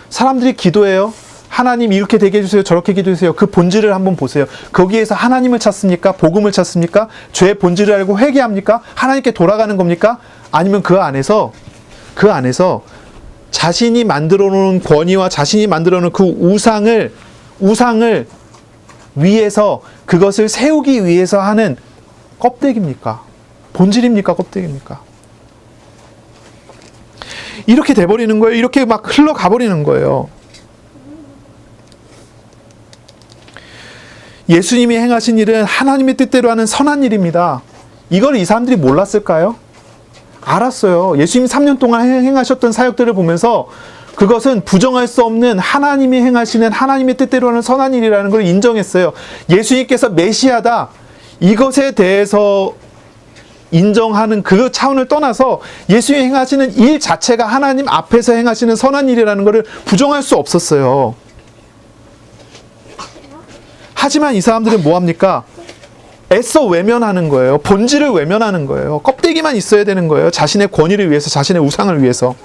사람들이 기도해요. 하나님 이렇게 되게 해주세요. 저렇게 기도해주세요. 그 본질을 한번 보세요. 거기에서 하나님을 찾습니까? 복음을 찾습니까? 죄의 본질을 알고 회개합니까? 하나님께 돌아가는 겁니까? 아니면 그 안에서 자신이 만들어 놓은 권위와 자신이 만들어 놓은 그 우상을 위해서 그것을 세우기 위해서 하는 껍데기입니까? 본질입니까? 껍데기입니까? 이렇게 돼버리는 거예요. 이렇게 막 흘러가 버리는 거예요. 예수님이 행하신 일은 하나님의 뜻대로 하는 선한 일입니다. 이걸 이 사람들이 몰랐을까요? 알았어요. 예수님이 3년 동안 행하셨던 사역들을 보면서 그것은 부정할 수 없는 하나님이 행하시는 하나님의 뜻대로 하는 선한 일이라는 걸 인정했어요. 예수님께서 메시아다, 이것에 대해서 인정하는 그 차원을 떠나서 예수님이 행하시는 일 자체가 하나님 앞에서 행하시는 선한 일이라는 것을 부정할 수 없었어요. 하지만 이 사람들은 뭐합니까? 애써 외면하는 거예요. 본질을 외면하는 거예요. 껍데기만 있어야 되는 거예요. 자신의 권위를 위해서, 자신의 우상을 위해서.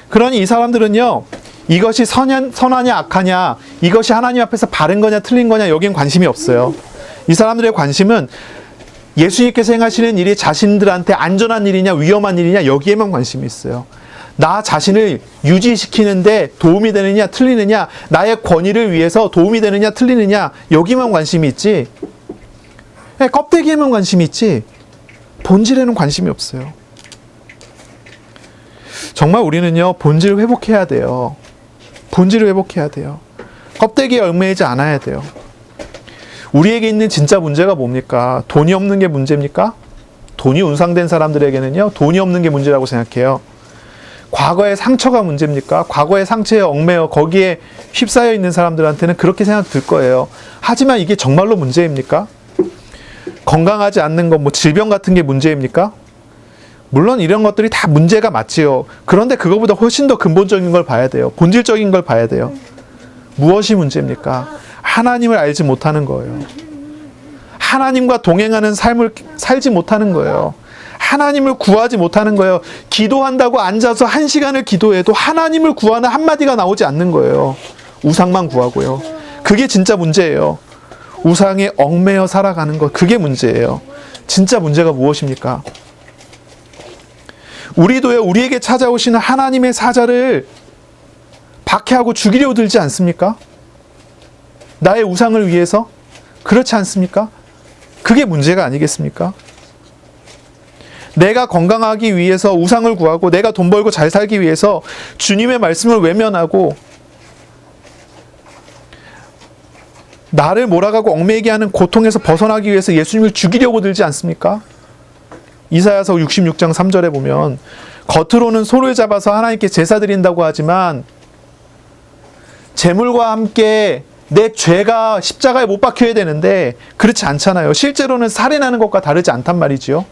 그러니 이 사람들은요, 이것이 선하냐 악하냐, 이것이 하나님 앞에서 바른 거냐 틀린 거냐, 여긴 관심이 없어요. 이 사람들의 관심은 예수님께서 행하시는 일이 자신들한테 안전한 일이냐 위험한 일이냐, 여기에만 관심이 있어요. 나 자신을 유지시키는데 도움이 되느냐 틀리느냐, 나의 권위를 위해서 도움이 되느냐 틀리느냐, 여기만 관심이 있지, 껍데기에만 관심이 있지 본질에는 관심이 없어요. 정말 우리는요, 본질을 회복해야 돼요. 본질을 회복해야 돼요. 껍데기에 얽매이지 않아야 돼요. 우리에게 있는 진짜 문제가 뭡니까? 돈이 없는 게 문제입니까? 돈이 운상된 사람들에게는요, 돈이 없는 게 문제라고 생각해요. 과거의 상처가 문제입니까? 과거의 상처에 얽매여 거기에 휩싸여 있는 사람들한테는 그렇게 생각 들 거예요. 하지만 이게 정말로 문제입니까? 건강하지 않는 것, 질병 같은 게 문제입니까? 물론 이런 것들이 다 문제가 맞지요. 그런데 그거보다 훨씬 더 근본적인 걸 봐야 돼요. 본질적인 걸 봐야 돼요. 무엇이 문제입니까? 하나님을 알지 못하는 거예요. 하나님과 동행하는 삶을 살지 못하는 거예요. 하나님을 구하지 못하는 거예요. 기도한다고 앉아서 1시간을 기도해도 하나님을 구하는 한마디가 나오지 않는 거예요. 우상만 구하고요. 그게 진짜 문제예요. 우상에 얽매여 살아가는 것, 그게 문제예요. 진짜 문제가 무엇입니까? 우리도요, 우리에게 찾아오시는 하나님의 사자를 박해하고 죽이려고 들지 않습니까? 나의 우상을 위해서? 그렇지 않습니까? 그게 문제가 아니겠습니까? 내가 건강하기 위해서 우상을 구하고 내가 돈 벌고 잘 살기 위해서 주님의 말씀을 외면하고 나를 몰아가고 얽매이게 하는 고통에서 벗어나기 위해서 예수님을 죽이려고 들지 않습니까? 이사야서 66장 3절에 보면 겉으로는 소를 잡아서 하나님께 제사 드린다고 하지만 제물과 함께 내 죄가 십자가에 못 박혀야 되는데 그렇지 않잖아요. 실제로는 살인하는 것과 다르지 않단 말이지요.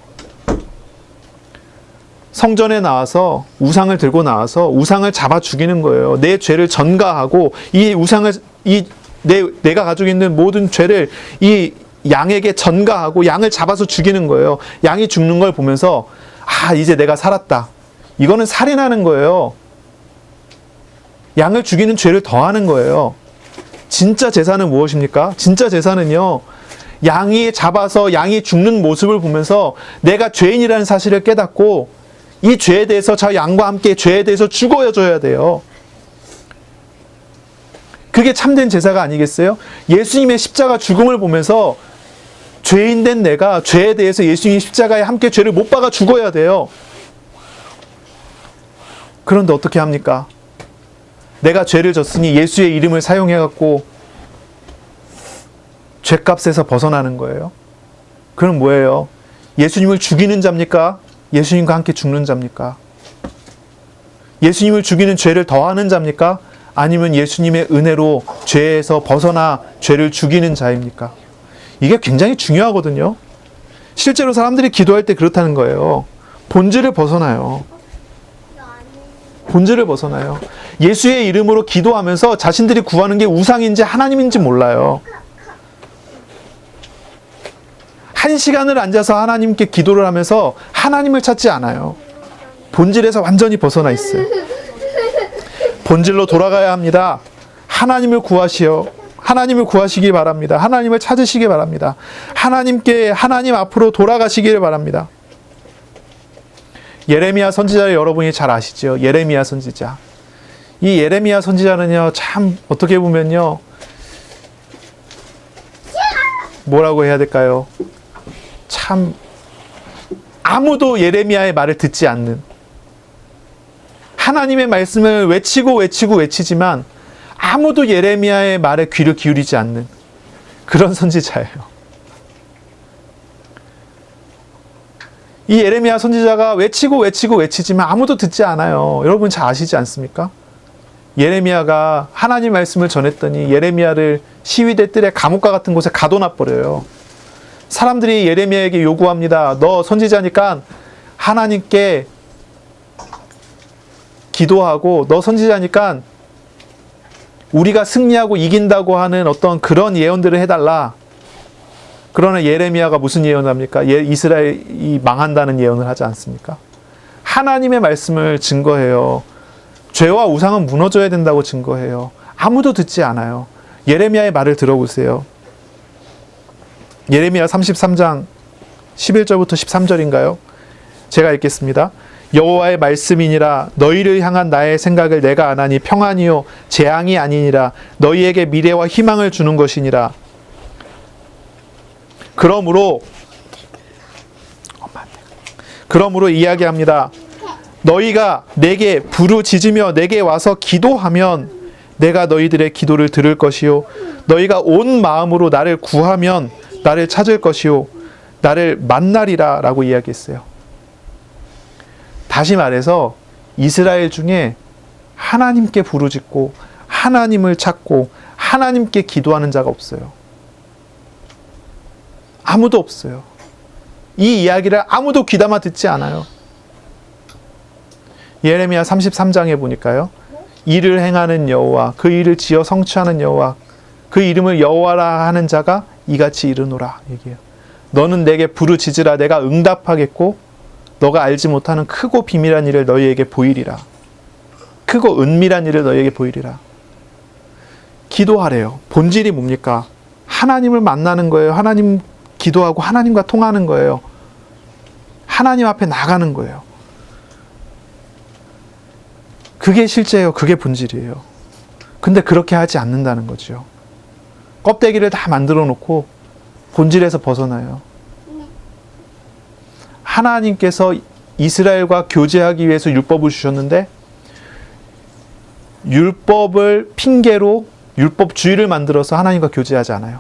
성전에 나와서 우상을 들고 나와서 우상을 잡아 죽이는 거예요. 내 죄를 전가하고 이 우상을 내가 가지고 있는 모든 죄를 이 양에게 전가하고 양을 잡아서 죽이는 거예요. 양이 죽는 걸 보면서 이제 내가 살았다. 이거는 살인하는 거예요. 양을 죽이는 죄를 더하는 거예요. 진짜 제사는 무엇입니까? 진짜 제사는요, 양이 잡아서 양이 죽는 모습을 보면서 내가 죄인이라는 사실을 깨닫고 이 죄에 대해서 저 양과 함께 죄에 대해서 죽어줘야 돼요. 그게 참된 제사가 아니겠어요? 예수님의 십자가 죽음을 보면서 죄인된 내가 죄에 대해서 예수님이 십자가에 함께 죄를 못 박아 죽어야 돼요. 그런데 어떻게 합니까? 내가 죄를 졌으니 예수의 이름을 사용해갖고 죄값에서 벗어나는 거예요. 그럼 뭐예요? 예수님을 죽이는 자입니까? 예수님과 함께 죽는 자입니까? 예수님을 죽이는 죄를 더하는 자입니까? 아니면 예수님의 은혜로 죄에서 벗어나 죄를 죽이는 자입니까? 이게 굉장히 중요하거든요. 실제로 사람들이 기도할 때 그렇다는 거예요. 본질을 벗어나요. 본질을 벗어나요. 예수의 이름으로 기도하면서 자신들이 구하는 게 우상인지 하나님인지 몰라요. 1시간을 앉아서 하나님께 기도를 하면서 하나님을 찾지 않아요. 본질에서 완전히 벗어나 있어요. 본질로 돌아가야 합니다. 하나님을 구하시기 바랍니다. 하나님을 찾으시기 바랍니다. 하나님 앞으로 돌아가시기를 바랍니다. 예레미야 선지자를 여러분이 잘 아시죠? 예레미야 선지자. 이 예레미야 선지자는요, 참 어떻게 보면요, 뭐라고 해야 될까요? 참 아무도 예레미야의 말을 듣지 않는, 하나님의 말씀을 외치지만 아무도 예레미야의 말에 귀를 기울이지 않는 그런 선지자예요. 이 예레미야 선지자가 외치지만 아무도 듣지 않아요. 여러분 잘 아시지 않습니까? 예레미야가 하나님 말씀을 전했더니 예레미야를 시위대 뜰에 감옥과 같은 곳에 가둬놔 버려요. 사람들이 예레미야에게 요구합니다. 너 선지자니까 하나님께 기도하고, 너 선지자니까 우리가 승리하고 이긴다고 하는 어떤 그런 예언들을 해달라. 그러나 예레미야가 무슨 예언을 합니까? 이스라엘이 망한다는 예언을 하지 않습니까? 하나님의 말씀을 증거해요. 죄와 우상은 무너져야 된다고 증거해요. 아무도 듣지 않아요. 예레미야의 말을 들어보세요. 예레미야 33장 11절부터 13절인가요? 제가 읽겠습니다. 여호와의 말씀이니라. 너희를 향한 나의 생각을 내가 아나니 평안이요 재앙이 아니니라. 너희에게 미래와 희망을 주는 것이니라. 그러므로 이야기합니다. 너희가 내게 부르짖으며 내게 와서 기도하면 내가 너희들의 기도를 들을 것이요, 너희가 온 마음으로 나를 구하면 나를 찾을 것이요, 나를 만나리라 라고 이야기했어요. 다시 말해서 이스라엘 중에 하나님께 부르짖고 하나님을 찾고 하나님께 기도하는 자가 없어요. 아무도 없어요. 이 이야기를 아무도 귀담아 듣지 않아요. 예레미야 33장에 보니까요, 일을 행하는 여호와, 그 일을 지어 성취하는 여호와, 그 이름을 여호와라 하는 자가 이같이 이르노라 얘기해요. 너는 내게 부르짖으라. 내가 응답하겠고 너가 알지 못하는 크고 비밀한 일을 너희에게 보이리라. 크고 은밀한 일을 너희에게 보이리라. 기도하래요. 본질이 뭡니까? 하나님을 만나는 거예요. 하나님 기도하고 하나님과 통하는 거예요. 하나님 앞에 나가는 거예요. 그게 실제예요. 그게 본질이에요. 근데 그렇게 하지 않는다는 거죠. 껍데기를 다 만들어 놓고 본질에서 벗어나요. 하나님께서 이스라엘과 교제하기 위해서 율법을 주셨는데 율법을 핑계로 율법주의를 만들어서 하나님과 교제하지 않아요.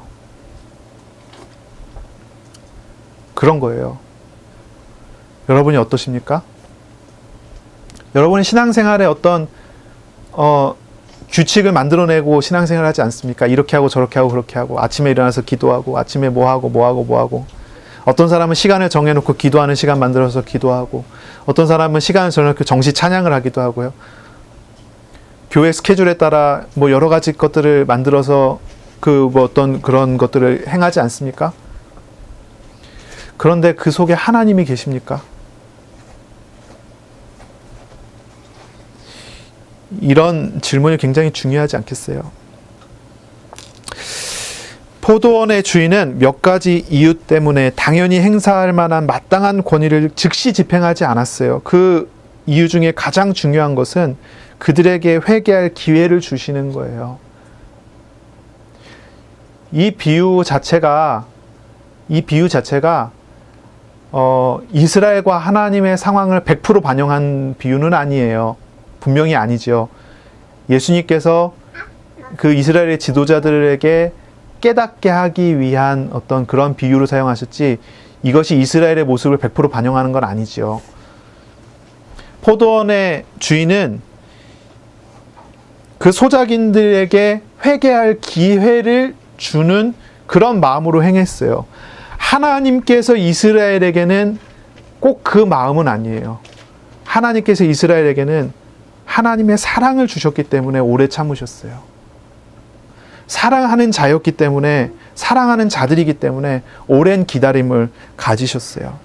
그런 거예요. 여러분이 어떠십니까? 여러분이 신앙생활에 어떤 규칙을 만들어내고 신앙생활을 하지 않습니까? 이렇게 하고 저렇게 하고 그렇게 하고 아침에 일어나서 기도하고 아침에 뭐 하고 어떤 사람은 시간을 정해놓고 기도하는 시간 만들어서 기도하고 어떤 사람은 시간을 정해놓고 정시 찬양을 하기도 하고요. 교회 스케줄에 따라 뭐 여러 가지 것들을 만들어서 뭐 어떤 그런 것들을 행하지 않습니까? 그런데 그 속에 하나님이 계십니까? 이런 질문이 굉장히 중요하지 않겠어요? 포도원의 주인은 몇 가지 이유 때문에 당연히 행사할 만한 마땅한 권위를 즉시 집행하지 않았어요. 그 이유 중에 가장 중요한 것은 그들에게 회개할 기회를 주시는 거예요. 이 비유 자체가 이스라엘과 하나님의 상황을 100% 반영한 비유는 아니에요. 분명히 아니죠. 예수님께서 그 이스라엘의 지도자들에게 깨닫게 하기 위한 어떤 그런 비유를 사용하셨지 이것이 이스라엘의 모습을 100% 반영하는 건 아니죠. 포도원의 주인은 그 소작인들에게 회개할 기회를 주는 그런 마음으로 행했어요. 하나님께서 이스라엘에게는 꼭 그 마음은 아니에요. 하나님께서 이스라엘에게는 하나님의 사랑을 주셨기 때문에 오래 참으셨어요. 사랑하는 자였기 때문에, 사랑하는 자들이기 때문에 오랜 기다림을 가지셨어요.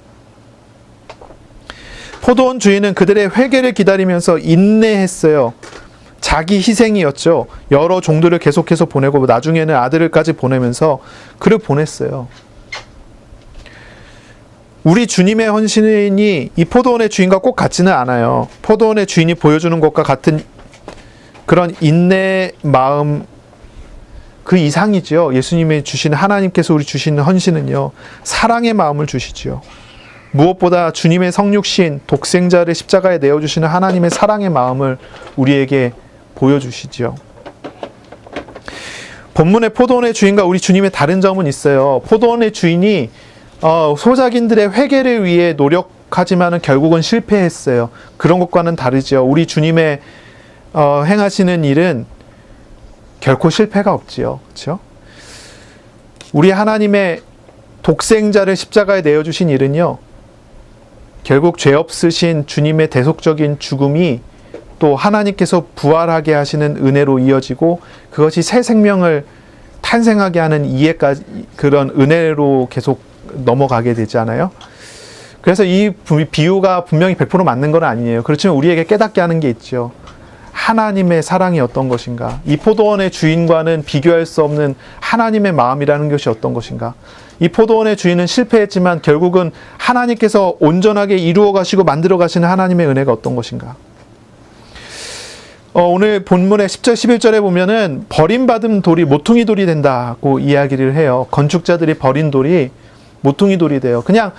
포도원 주인은 그들의 회개를 기다리면서 인내했어요. 자기 희생이었죠. 여러 종들을 계속해서 보내고 나중에는 아들을까지 보내면서 그를 보냈어요. 우리 주님의 헌신이 이 포도원의 주인과 꼭 같지는 않아요. 포도원의 주인이 보여주는 것과 같은 그런 인내 마음 그 이상이죠. 예수님이 주시는, 하나님께서 우리 주시는 헌신은요, 사랑의 마음을 주시지요. 무엇보다 주님의 성육신 독생자를 십자가에 내어주시는 하나님의 사랑의 마음을 우리에게 보여주시죠. 본문의 포도원의 주인과 우리 주님의 다른 점은 있어요. 포도원의 주인이 소작인들의 회개를 위해 노력하지만은 결국은 실패했어요. 그런 것과는 다르죠. 우리 주님의 행하시는 일은 결코 실패가 없지요. 그렇죠? 우리 하나님의 독생자를 십자가에 내어주신 일은요, 결국 죄 없으신 주님의 대속적인 죽음이 또 하나님께서 부활하게 하시는 은혜로 이어지고 그것이 새 생명을 탄생하게 하는 이해까지 그런 은혜로 계속 넘어가게 되잖아요. 그래서 이 비유가 분명히 100% 맞는 건 아니에요. 그렇지만 우리에게 깨닫게 하는 게 있죠. 하나님의 사랑이 어떤 것인가? 이 포도원의 주인과는 비교할 수 없는 하나님의 마음이라는 것이 어떤 것인가? 이 포도원의 주인은 실패했지만 결국은 하나님께서 온전하게 이루어 가시고 만들어 가시는 하나님의 은혜가 어떤 것인가? 오늘 본문의 10절, 11절에 보면은 버림받은 돌이 모퉁이 돌이 된다고 이야기를 해요. 건축자들이 버린 돌이 모퉁이 돌이 돼요. 그냥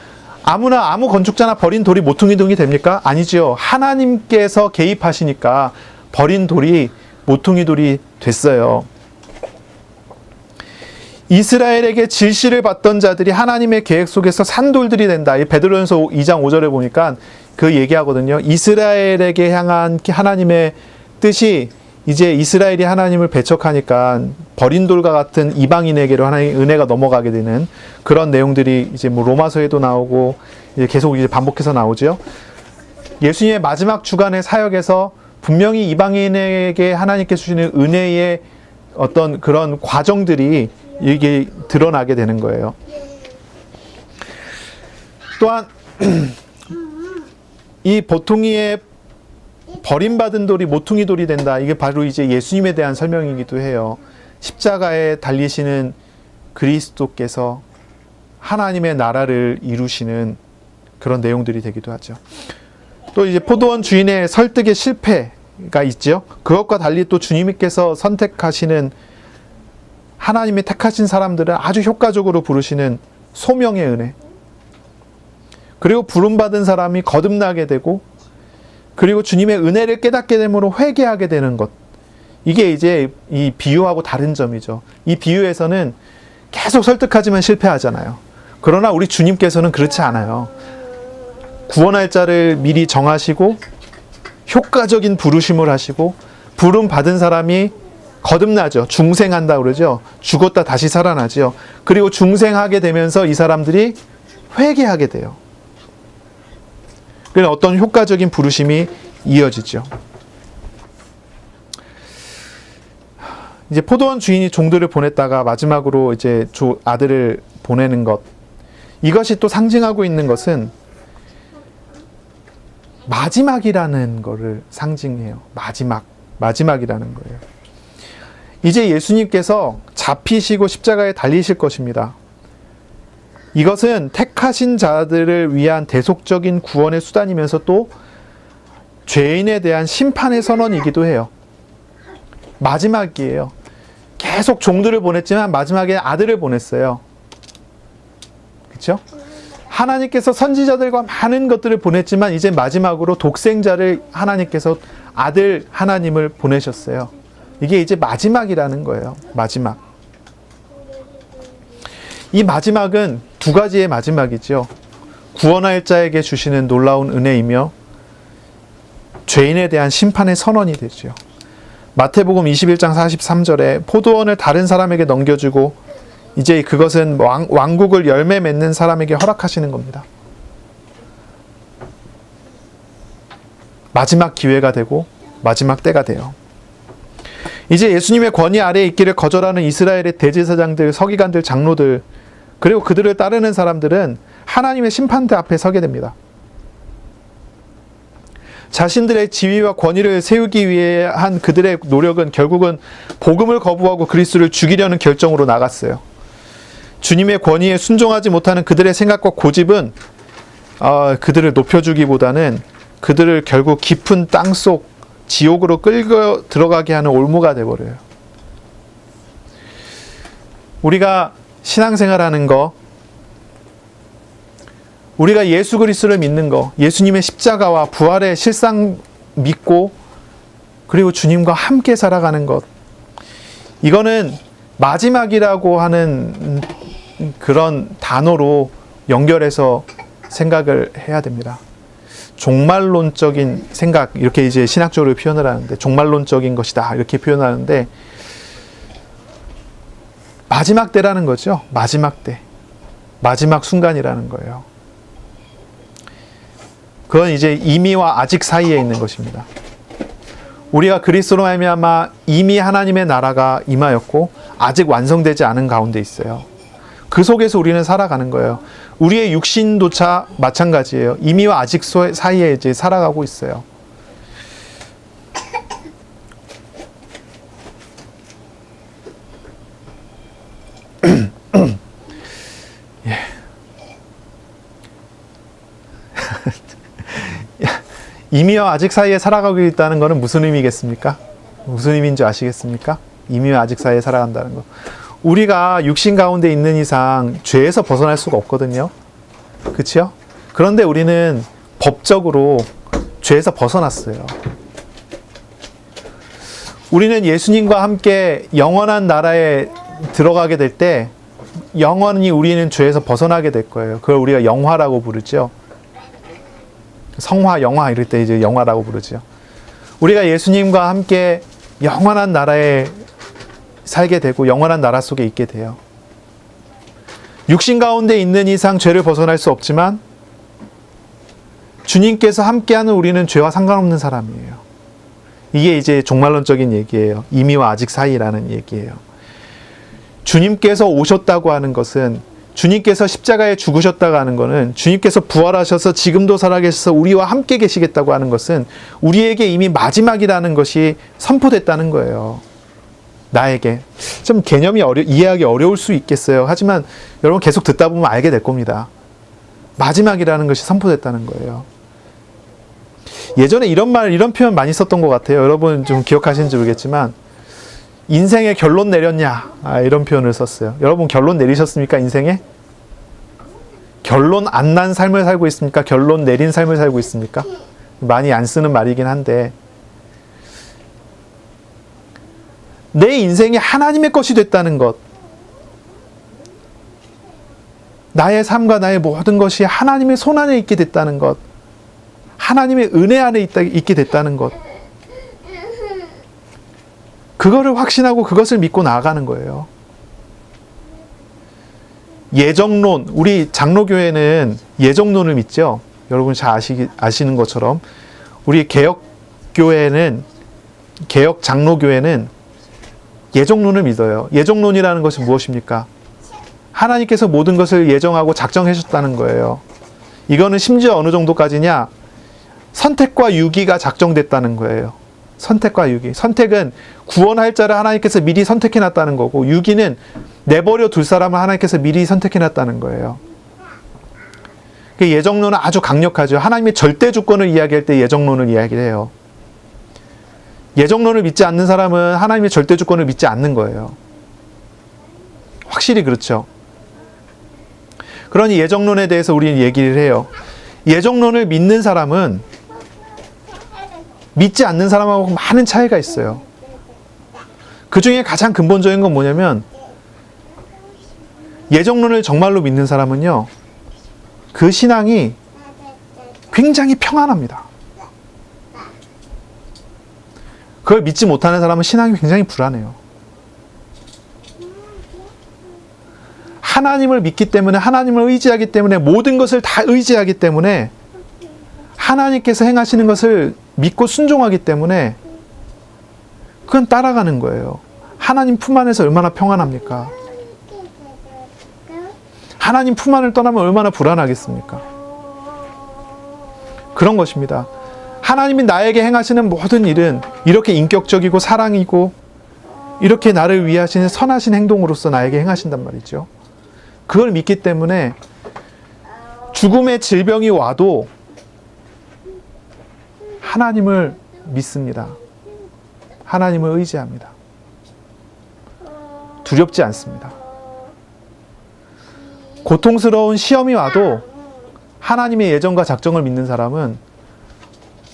아무 건축자나 버린 돌이 모퉁이 돌이 됩니까? 아니죠. 하나님께서 개입하시니까 버린 돌이 모퉁이 돌이 됐어요. 이스라엘에게 질시를 받던 자들이 하나님의 계획 속에서 산돌들이 된다. 이 베드로전서 2장 5절에 보니까 그 얘기하거든요. 이스라엘에게 향한 하나님의 뜻이 이제 이스라엘이 하나님을 배척하니까 버린 돌과 같은 이방인에게로 하나님의 은혜가 넘어가게 되는 그런 내용들이 이제 뭐 로마서에도 나오고 이제 계속 이제 반복해서 나오죠. 예수님의 마지막 주간의 사역에서 분명히 이방인에게 하나님께 주시는 은혜의 어떤 그런 과정들이 이게 드러나게 되는 거예요. 또한 이 보통이의 버림받은 돌이 모퉁이 돌이 된다. 이게 바로 이제 예수님에 대한 설명이기도 해요. 십자가에 달리시는 그리스도께서 하나님의 나라를 이루시는 그런 내용들이 되기도 하죠. 또 이제 포도원 주인의 설득의 실패, 은혜가 있죠. 그것과 달리 또 주님께서 선택하시는, 하나님이 택하신 사람들을 아주 효과적으로 부르시는 소명의 은혜, 그리고 부름받은 사람이 거듭나게 되고, 그리고 주님의 은혜를 깨닫게 되므로 회개하게 되는 것, 이게 이제 이 비유하고 다른 점이죠. 이 비유에서는 계속 설득하지만 실패하잖아요. 그러나 우리 주님께서는 그렇지 않아요. 구원할 자를 미리 정하시고 효과적인 부르심을 하시고, 부름 받은 사람이 거듭나죠. 중생한다 그러죠. 죽었다 다시 살아나죠. 그리고 중생하게 되면서 이 사람들이 회개하게 돼요. 그래서 어떤 효과적인 부르심이 이어지죠. 이제 포도원 주인이 종들을 보냈다가 마지막으로 이제 아들을 보내는 것, 이것이 또 상징하고 있는 것은 마지막이라는 것을 상징해요. 마지막이라는 거예요. 이제 예수님께서 잡히시고 십자가에 달리실 것입니다. 이것은 택하신 자들을 위한 대속적인 구원의 수단이면서 또 죄인에 대한 심판의 선언이기도 해요. 마지막이에요. 계속 종들을 보냈지만 마지막에 아들을 보냈어요. 그렇죠? 하나님께서 선지자들과 많은 것들을 보냈지만 이제 마지막으로 독생자를 하나님께서, 아들 하나님을 보내셨어요. 이게 이제 마지막이라는 거예요. 마지막. 이 마지막은 두 가지의 마지막이죠. 구원할 자에게 주시는 놀라운 은혜이며 죄인에 대한 심판의 선언이 되죠. 마태복음 21장 43절에 포도원을 다른 사람에게 넘겨주고 이제 그것은 왕국을 열매 맺는 사람에게 허락하시는 겁니다. 마지막 기회가 되고 마지막 때가 돼요. 이제 예수님의 권위 아래에 있기를 거절하는 이스라엘의 대제사장들, 서기관들, 장로들, 그리고 그들을 따르는 사람들은 하나님의 심판대 앞에 서게 됩니다. 자신들의 지위와 권위를 세우기 위해 한 그들의 노력은 결국은 복음을 거부하고 그리스도를 죽이려는 결정으로 나갔어요. 주님의 권위에 순종하지 못하는 그들의 생각과 고집은 그들을 높여주기보다는 그들을 결국 깊은 땅속 지옥으로 끌고 들어가게 하는 올무가 되어버려요. 우리가 신앙생활하는 거, 우리가 예수 그리스도를 믿는 거, 예수님의 십자가와 부활의 실상 믿고 그리고 주님과 함께 살아가는 것, 이거는 마지막이라고 하는 그런 단어로 연결해서 생각을 해야 됩니다. 종말론적인 생각, 이렇게 이제 신학적으로 표현을 하는데, 종말론적인 것이다 이렇게 표현하는데, 마지막 때라는 거죠. 마지막 때, 마지막 순간이라는 거예요. 그건 이제 이미와 아직 사이에 있는 것입니다. 우리가 그리스도로 말미암아 이미 하나님의 나라가 임하였고 아직 완성되지 않은 가운데 있어요. 그 속에서 우리는 살아가는 거예요. 우리의 육신도차 마찬가지예요. 이미와 아직 사이에 이제 살아가고 있어요. 예. 이미와 아직 사이에 살아가고 있다는 것은 무슨 의미겠습니까? 무슨 의미인지 아시겠습니까? 이미와 아직 사이에 살아간다는 거. 우리가 육신 가운데 있는 이상 죄에서 벗어날 수가 없거든요. 그렇죠? 그런데 우리는 법적으로 죄에서 벗어났어요. 우리는 예수님과 함께 영원한 나라에 들어가게 될 때 영원히 우리는 죄에서 벗어나게 될 거예요. 그걸 우리가 영화라고 부르죠. 성화, 영화 이럴 때 이제 영화라고 부르죠. 우리가 예수님과 함께 영원한 나라에 살게 되고 영원한 나라 속에 있게 돼요. 육신 가운데 있는 이상 죄를 벗어날 수 없지만 주님께서 함께하는 우리는 죄와 상관없는 사람이에요. 이게 이제 종말론적인 얘기예요. 이미와 아직 사이라는 얘기예요. 주님께서 오셨다고 하는 것은, 주님께서 십자가에 죽으셨다고 하는 것은, 주님께서 부활하셔서 지금도 살아계셔서 우리와 함께 계시겠다고 하는 것은 우리에게 이미 마지막이라는 것이 선포됐다는 거예요. 나에게. 좀 개념이 이해하기 어려울 수 있겠어요. 하지만 여러분 계속 듣다 보면 알게 될 겁니다. 마지막이라는 것이 선포됐다는 거예요. 예전에 이런 표현 많이 썼던 것 같아요. 여러분 좀 기억하시는지 모르겠지만, 인생에 결론 내렸냐? 이런 표현을 썼어요. 여러분 결론 내리셨습니까? 인생에? 결론 안 난 삶을 살고 있습니까? 결론 내린 삶을 살고 있습니까? 많이 안 쓰는 말이긴 한데, 내 인생이 하나님의 것이 됐다는 것, 나의 삶과 나의 모든 것이 하나님의 손 안에 있게 됐다는 것, 하나님의 은혜 안에 있게 됐다는 것, 그거를 확신하고 그것을 믿고 나아가는 거예요. 예정론, 우리 장로교회는 예정론을 믿죠. 여러분 잘 아시는 것처럼 우리 개혁교회는, 개혁 장로교회는 예정론을 믿어요. 예정론이라는 것이 무엇입니까? 하나님께서 모든 것을 예정하고 작정해 주셨다는 거예요. 이거는 심지어 어느 정도까지냐? 선택과 유기가 작정됐다는 거예요. 선택과 유기. 선택은 구원할 자를 하나님께서 미리 선택해 놨다는 거고, 유기는 내버려 둘 사람을 하나님께서 미리 선택해 놨다는 거예요. 예정론은 아주 강력하죠. 하나님의 절대 주권을 이야기할 때 예정론을 이야기를 해요. 예정론을 믿지 않는 사람은 하나님의 절대 주권을 믿지 않는 거예요. 확실히 그렇죠. 그러니 예정론에 대해서 우리는 얘기를 해요. 예정론을 믿는 사람은 믿지 않는 사람하고 많은 차이가 있어요. 그 중에 가장 근본적인 건 뭐냐면, 예정론을 정말로 믿는 사람은요, 그 신앙이 굉장히 평안합니다. 그걸 믿지 못하는 사람은 신앙이 굉장히 불안해요. 하나님을 믿기 때문에, 하나님을 의지하기 때문에, 모든 것을 다 의지하기 때문에, 하나님께서 행하시는 것을 믿고 순종하기 때문에 그건 따라가는 거예요. 하나님 품 안에서 얼마나 평안합니까? 하나님 품 안을 떠나면 얼마나 불안하겠습니까? 그런 것입니다. 하나님이 나에게 행하시는 모든 일은 이렇게 인격적이고 사랑이고 이렇게 나를 위해 하시는 선하신 행동으로서 나에게 행하신단 말이죠. 그걸 믿기 때문에 죽음의 질병이 와도 하나님을 믿습니다. 하나님을 의지합니다. 두렵지 않습니다. 고통스러운 시험이 와도 하나님의 예정과 작정을 믿는 사람은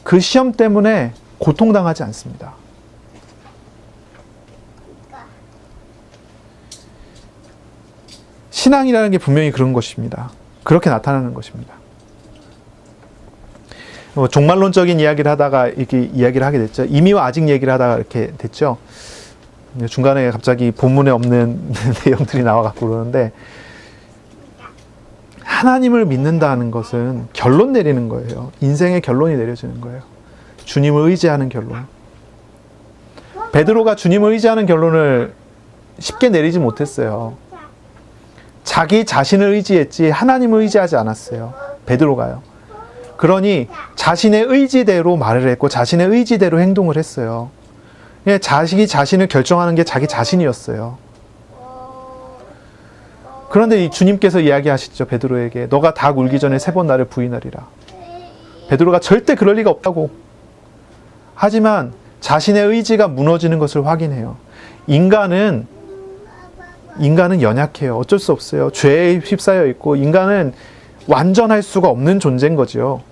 그 시험 때문에 고통당하지 않습니다. 신앙이라는 게 분명히 그런 것입니다. 그렇게 나타나는 것입니다. 종말론적인 이야기를 하다가 이렇게 이야기를 하게 됐죠. 이미와 아직 얘기를 하다가 이렇게 됐죠. 중간에 갑자기 본문에 없는 내용들이 나와갖고 그러는데, 하나님을 믿는다는 것은 결론 내리는 거예요. 인생의 결론이 내려지는 거예요. 주님을 의지하는 결론. 베드로가 주님을 의지하는 결론을 쉽게 내리지 못했어요. 자기 자신을 의지했지 하나님을 의지하지 않았어요. 베드로가요. 그러니 자신의 의지대로 말을 했고 자신의 의지대로 행동을 했어요. 자식이 자신을 결정하는 게 자기 자신이었어요. 그런데 주님께서 이야기하시죠. 베드로에게 너가 닭 울기 전에 3번 나를 부인하리라. 베드로가 절대 그럴 리가 없다고. 하지만 자신의 의지가 무너지는 것을 확인해요. 인간은 연약해요. 어쩔 수 없어요. 죄에 휩싸여 있고 인간은 완전할 수가 없는 존재인 거죠.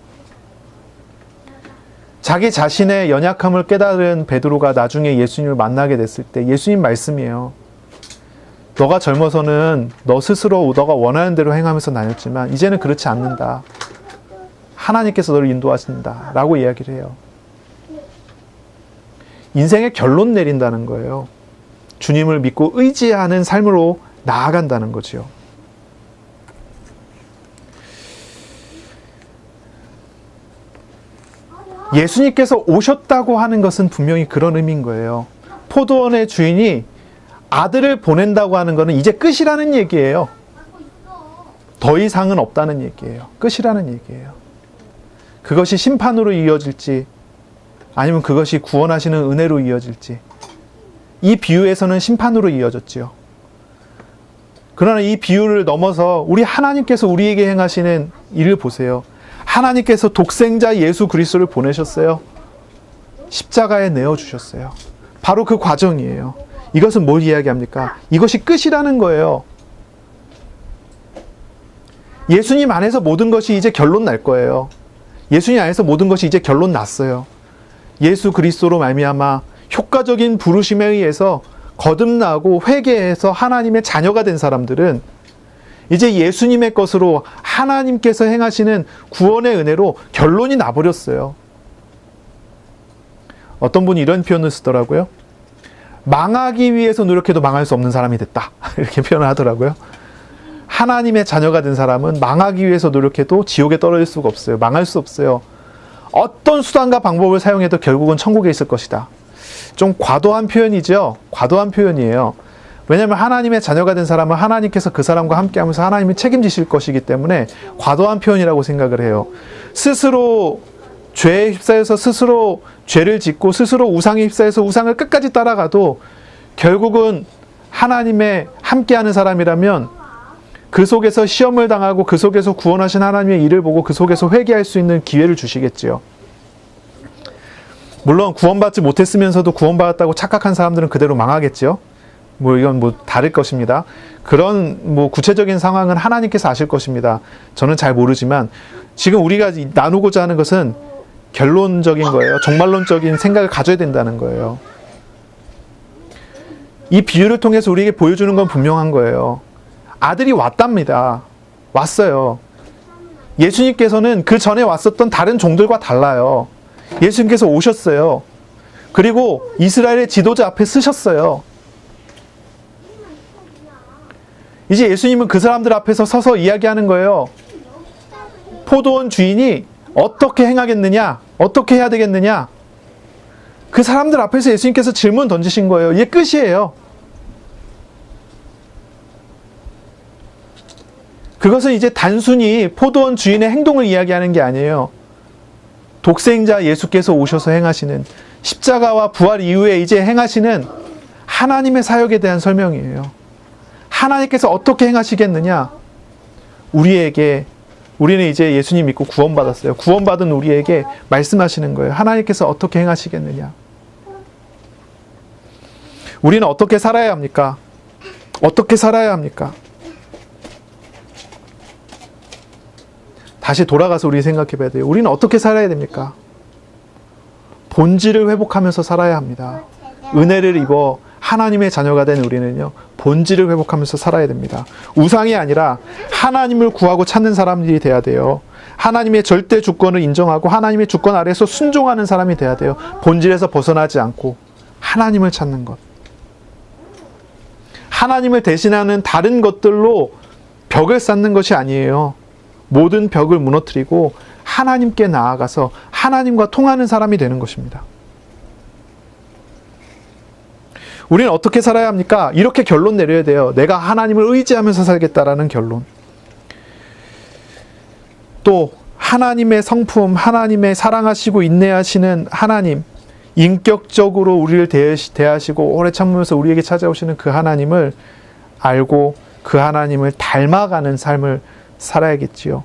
자기 자신의 연약함을 깨달은 베드로가 나중에 예수님을 만나게 됐을 때 예수님 말씀이에요. 너가 젊어서는 너 스스로 너가 원하는 대로 행하면서 다녔지만 이제는 그렇지 않는다. 하나님께서 너를 인도하신다. 라고 이야기를 해요. 인생의 결론 내린다는 거예요. 주님을 믿고 의지하는 삶으로 나아간다는 거죠. 예수님께서 오셨다고 하는 것은 분명히 그런 의미인 거예요. 포도원의 주인이 아들을 보낸다고 하는 것은 이제 끝이라는 얘기예요. 더 이상은 없다는 얘기예요. 끝이라는 얘기예요. 그것이 심판으로 이어질지 아니면 그것이 구원하시는 은혜로 이어질지, 이 비유에서는 심판으로 이어졌지요. 그러나 이 비유를 넘어서 우리 하나님께서 우리에게 행하시는 일을 보세요. 하나님께서 독생자 예수 그리스도를 보내셨어요. 십자가에 내어주셨어요. 바로 그 과정이에요. 이것은 뭘 이야기합니까? 이것이 끝이라는 거예요. 예수님 안에서 모든 것이 이제 결론 날 거예요. 예수님 안에서 모든 것이 이제 결론 났어요. 예수 그리스도로 말미암아 효과적인 부르심에 의해서 거듭나고 회개해서 하나님의 자녀가 된 사람들은 이제 예수님의 것으로 하나님께서 행하시는 구원의 은혜로 결론이 나버렸어요. 어떤 분이 이런 표현을 쓰더라고요. 망하기 위해서 노력해도 망할 수 없는 사람이 됐다. 이렇게 표현을 하더라고요. 하나님의 자녀가 된 사람은 망하기 위해서 노력해도 지옥에 떨어질 수가 없어요. 망할 수 없어요. 어떤 수단과 방법을 사용해도 결국은 천국에 있을 것이다. 좀 과도한 표현이죠. 과도한 표현이에요. 왜냐하면 하나님의 자녀가 된 사람은 하나님께서 그 사람과 함께하면서 하나님이 책임지실 것이기 때문에 과도한 표현이라고 생각을 해요. 스스로 죄에 휩싸여서 스스로 죄를 짓고 스스로 우상에 휩싸여서 우상을 끝까지 따라가도 결국은 하나님의 함께하는 사람이라면 그 속에서 시험을 당하고 그 속에서 구원하신 하나님의 일을 보고 그 속에서 회개할 수 있는 기회를 주시겠지요. 물론 구원받지 못했으면서도 구원받았다고 착각한 사람들은 그대로 망하겠죠. 이건 다를 것입니다. 그런 구체적인 상황은 하나님께서 아실 것입니다. 저는 잘 모르지만 지금 우리가 나누고자 하는 것은 결론적인 거예요. 종말론적인 생각을 가져야 된다는 거예요. 이 비유를 통해서 우리에게 보여주는 건 분명한 거예요. 아들이 왔답니다. 왔어요. 예수님께서는 그 전에 왔었던 다른 종들과 달라요. 예수님께서 오셨어요. 그리고 이스라엘의 지도자 앞에 쓰셨어요. 이제 예수님은 그 사람들 앞에서 서서 이야기하는 거예요. 포도원 주인이 어떻게 행하겠느냐? 어떻게 해야 되겠느냐? 그 사람들 앞에서 예수님께서 질문 던지신 거예요. 이게 끝이에요. 그것은 이제 단순히 포도원 주인의 행동을 이야기하는 게 아니에요. 독생자 예수께서 오셔서 행하시는 십자가와 부활 이후에 이제 행하시는 하나님의 사역에 대한 설명이에요. 하나님께서 어떻게 행하시겠느냐? 우리는 이제 예수님 믿고 구원받았어요. 구원받은 우리에게 말씀하시는 거예요. 하나님께서 어떻게 행하시겠느냐? 우리는 어떻게 살아야 합니까? 어떻게 살아야 합니까? 다시 돌아가서 우리 생각해 봐야 돼요. 우리는 어떻게 살아야 됩니까? 본질을 회복하면서 살아야 합니다. 은혜를 입어 하나님의 자녀가 된 우리는요, 본질을 회복하면서 살아야 됩니다. 우상이 아니라 하나님을 구하고 찾는 사람들이 돼야 돼요. 하나님의 절대 주권을 인정하고 하나님의 주권 아래에서 순종하는 사람이 돼야 돼요. 본질에서 벗어나지 않고 하나님을 찾는 것. 하나님을 대신하는 다른 것들로 벽을 쌓는 것이 아니에요. 모든 벽을 무너뜨리고 하나님께 나아가서 하나님과 통하는 사람이 되는 것입니다. 우리는 어떻게 살아야 합니까? 이렇게 결론 내려야 돼요. 내가 하나님을 의지하면서 살겠다라는 결론. 또 하나님의 성품, 하나님의 사랑하시고 인내하시는 하나님, 인격적으로 우리를 대하시고 오래 참으면서 우리에게 찾아오시는 그 하나님을 알고 그 하나님을 닮아가는 삶을 살아야겠지요.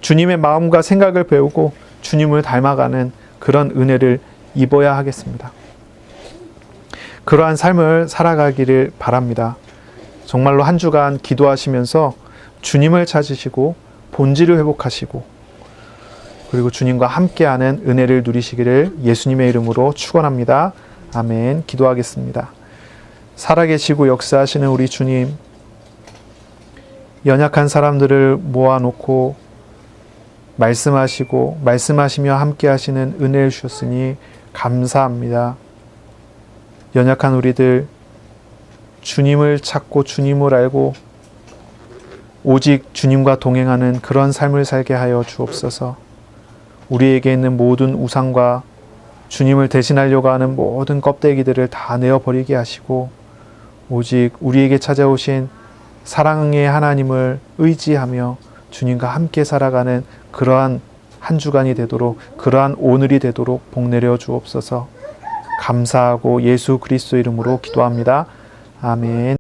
주님의 마음과 생각을 배우고 주님을 닮아가는 그런 은혜를 입어야 하겠습니다. 그러한 삶을 살아가기를 바랍니다. 정말로 한 주간 기도하시면서 주님을 찾으시고 본질을 회복하시고 그리고 주님과 함께하는 은혜를 누리시기를 예수님의 이름으로 축원합니다. 아멘. 기도하겠습니다. 살아계시고 역사하시는 우리 주님, 연약한 사람들을 모아놓고 말씀하시고 말씀하시며 함께하시는 은혜를 주셨으니 감사합니다. 연약한 우리들 주님을 찾고 주님을 알고 오직 주님과 동행하는 그런 삶을 살게 하여 주옵소서. 우리에게 있는 모든 우상과 주님을 대신하려고 하는 모든 껍데기들을 다 내어버리게 하시고 오직 우리에게 찾아오신 사랑의 하나님을 의지하며 주님과 함께 살아가는 그러한 한 주간이 되도록, 그러한 오늘이 되도록 복 내려 주옵소서. 감사하고 예수 그리스도 이름으로 기도합니다. 아멘.